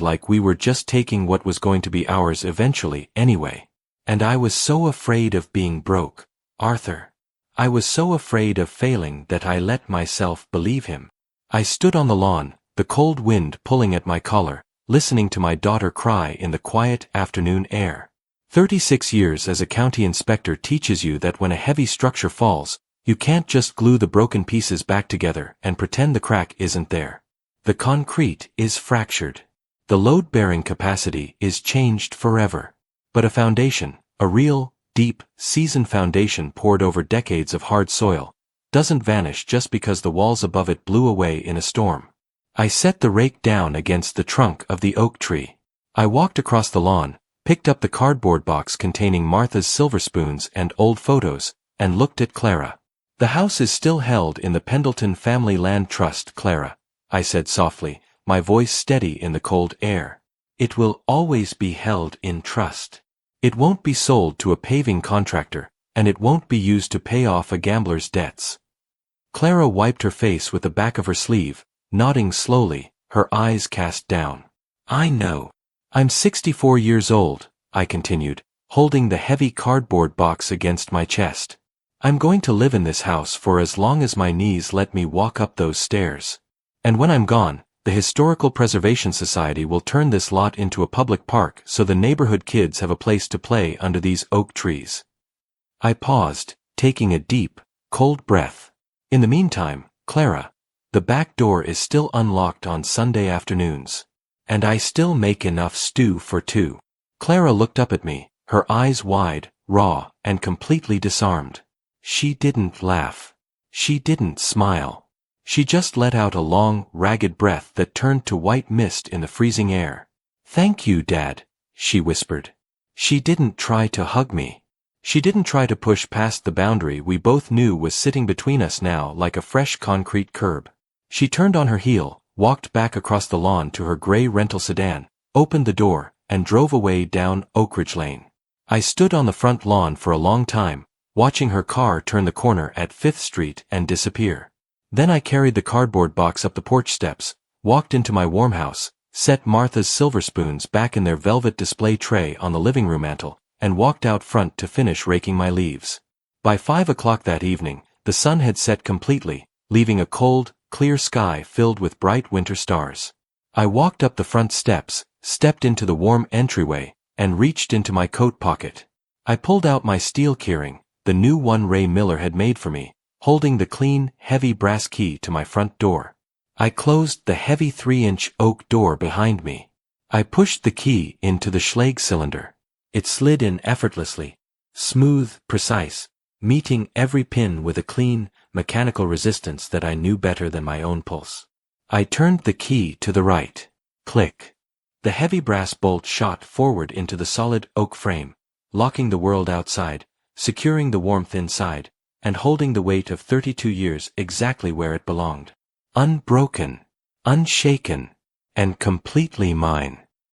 like we were just taking what was going to be ours eventually anyway. And I was so afraid of being broke, Arthur. I was so afraid of failing that I let myself believe him. I stood on the lawn, the cold wind pulling at my collar, listening to my daughter cry in the quiet afternoon air. 36 years as a county inspector teaches you that when a heavy structure falls, you can't just glue the broken pieces back together and pretend the crack isn't there. The concrete is fractured. The load-bearing capacity is changed forever. But a foundation, a real, deep, seasoned foundation poured over decades of hard soil, doesn't vanish just because the walls above it blew away in a storm. I set the rake down against the trunk of the oak tree. I walked across the lawn, picked up the cardboard box containing Martha's silver spoons and old photos, and looked at Clara. The house is still held in the Pendleton Family Land Trust, Clara, I said softly, my voice steady in the cold air. It will always be held in trust. It won't be sold to a paving contractor, and it won't be used to pay off a gambler's debts. Clara wiped her face with the back of her sleeve, nodding slowly, her eyes cast down. I know. I'm 64 years old, I continued, holding the heavy cardboard box against my chest. I'm going to live in this house for as long as my knees let me walk up those stairs. And when I'm gone, the Historical Preservation Society will turn this lot into a public park so the neighborhood kids have a place to play under these oak trees. I paused, taking a deep, cold breath. In the meantime, Clara, the back door is still unlocked on Sunday afternoons. And I still make enough stew for two. Clara looked up at me, her eyes wide, raw, and completely disarmed. She didn't laugh. She didn't smile. She just let out a long, ragged breath that turned to white mist in the freezing air. Thank you, Dad, she whispered. She didn't try to hug me. She didn't try to push past the boundary we both knew was sitting between us now like a fresh concrete curb. She turned on her heel, walked back across the lawn to her gray rental sedan, opened the door, and drove away down Oak Ridge Lane. I stood on the front lawn for a long time, watching her car turn the corner at 5th Street and disappear. Then I carried the cardboard box up the porch steps, walked into my warm house, set Martha's silver spoons back in their velvet display tray on the living room mantel, and walked out front to finish raking my leaves. By 5 o'clock that evening, the sun had set completely, leaving a cold, clear sky filled with bright winter stars. I walked up the front steps, stepped into the warm entryway, and reached into my coat pocket. I pulled out my steel keyring, the new one Ray Miller had made for me, holding the clean, heavy brass key to my front door. I closed the heavy 3-inch oak door behind me. I pushed the key into the Schlage cylinder. It slid in effortlessly, smooth, precise, meeting every pin with a clean, mechanical resistance that I knew better than my own pulse. I turned the key to the right. Click. The heavy brass bolt shot forward into the solid oak frame, locking the world outside, securing the warmth inside, and holding the weight of 32 years exactly where it belonged. Unbroken. unshaken, and completely mine.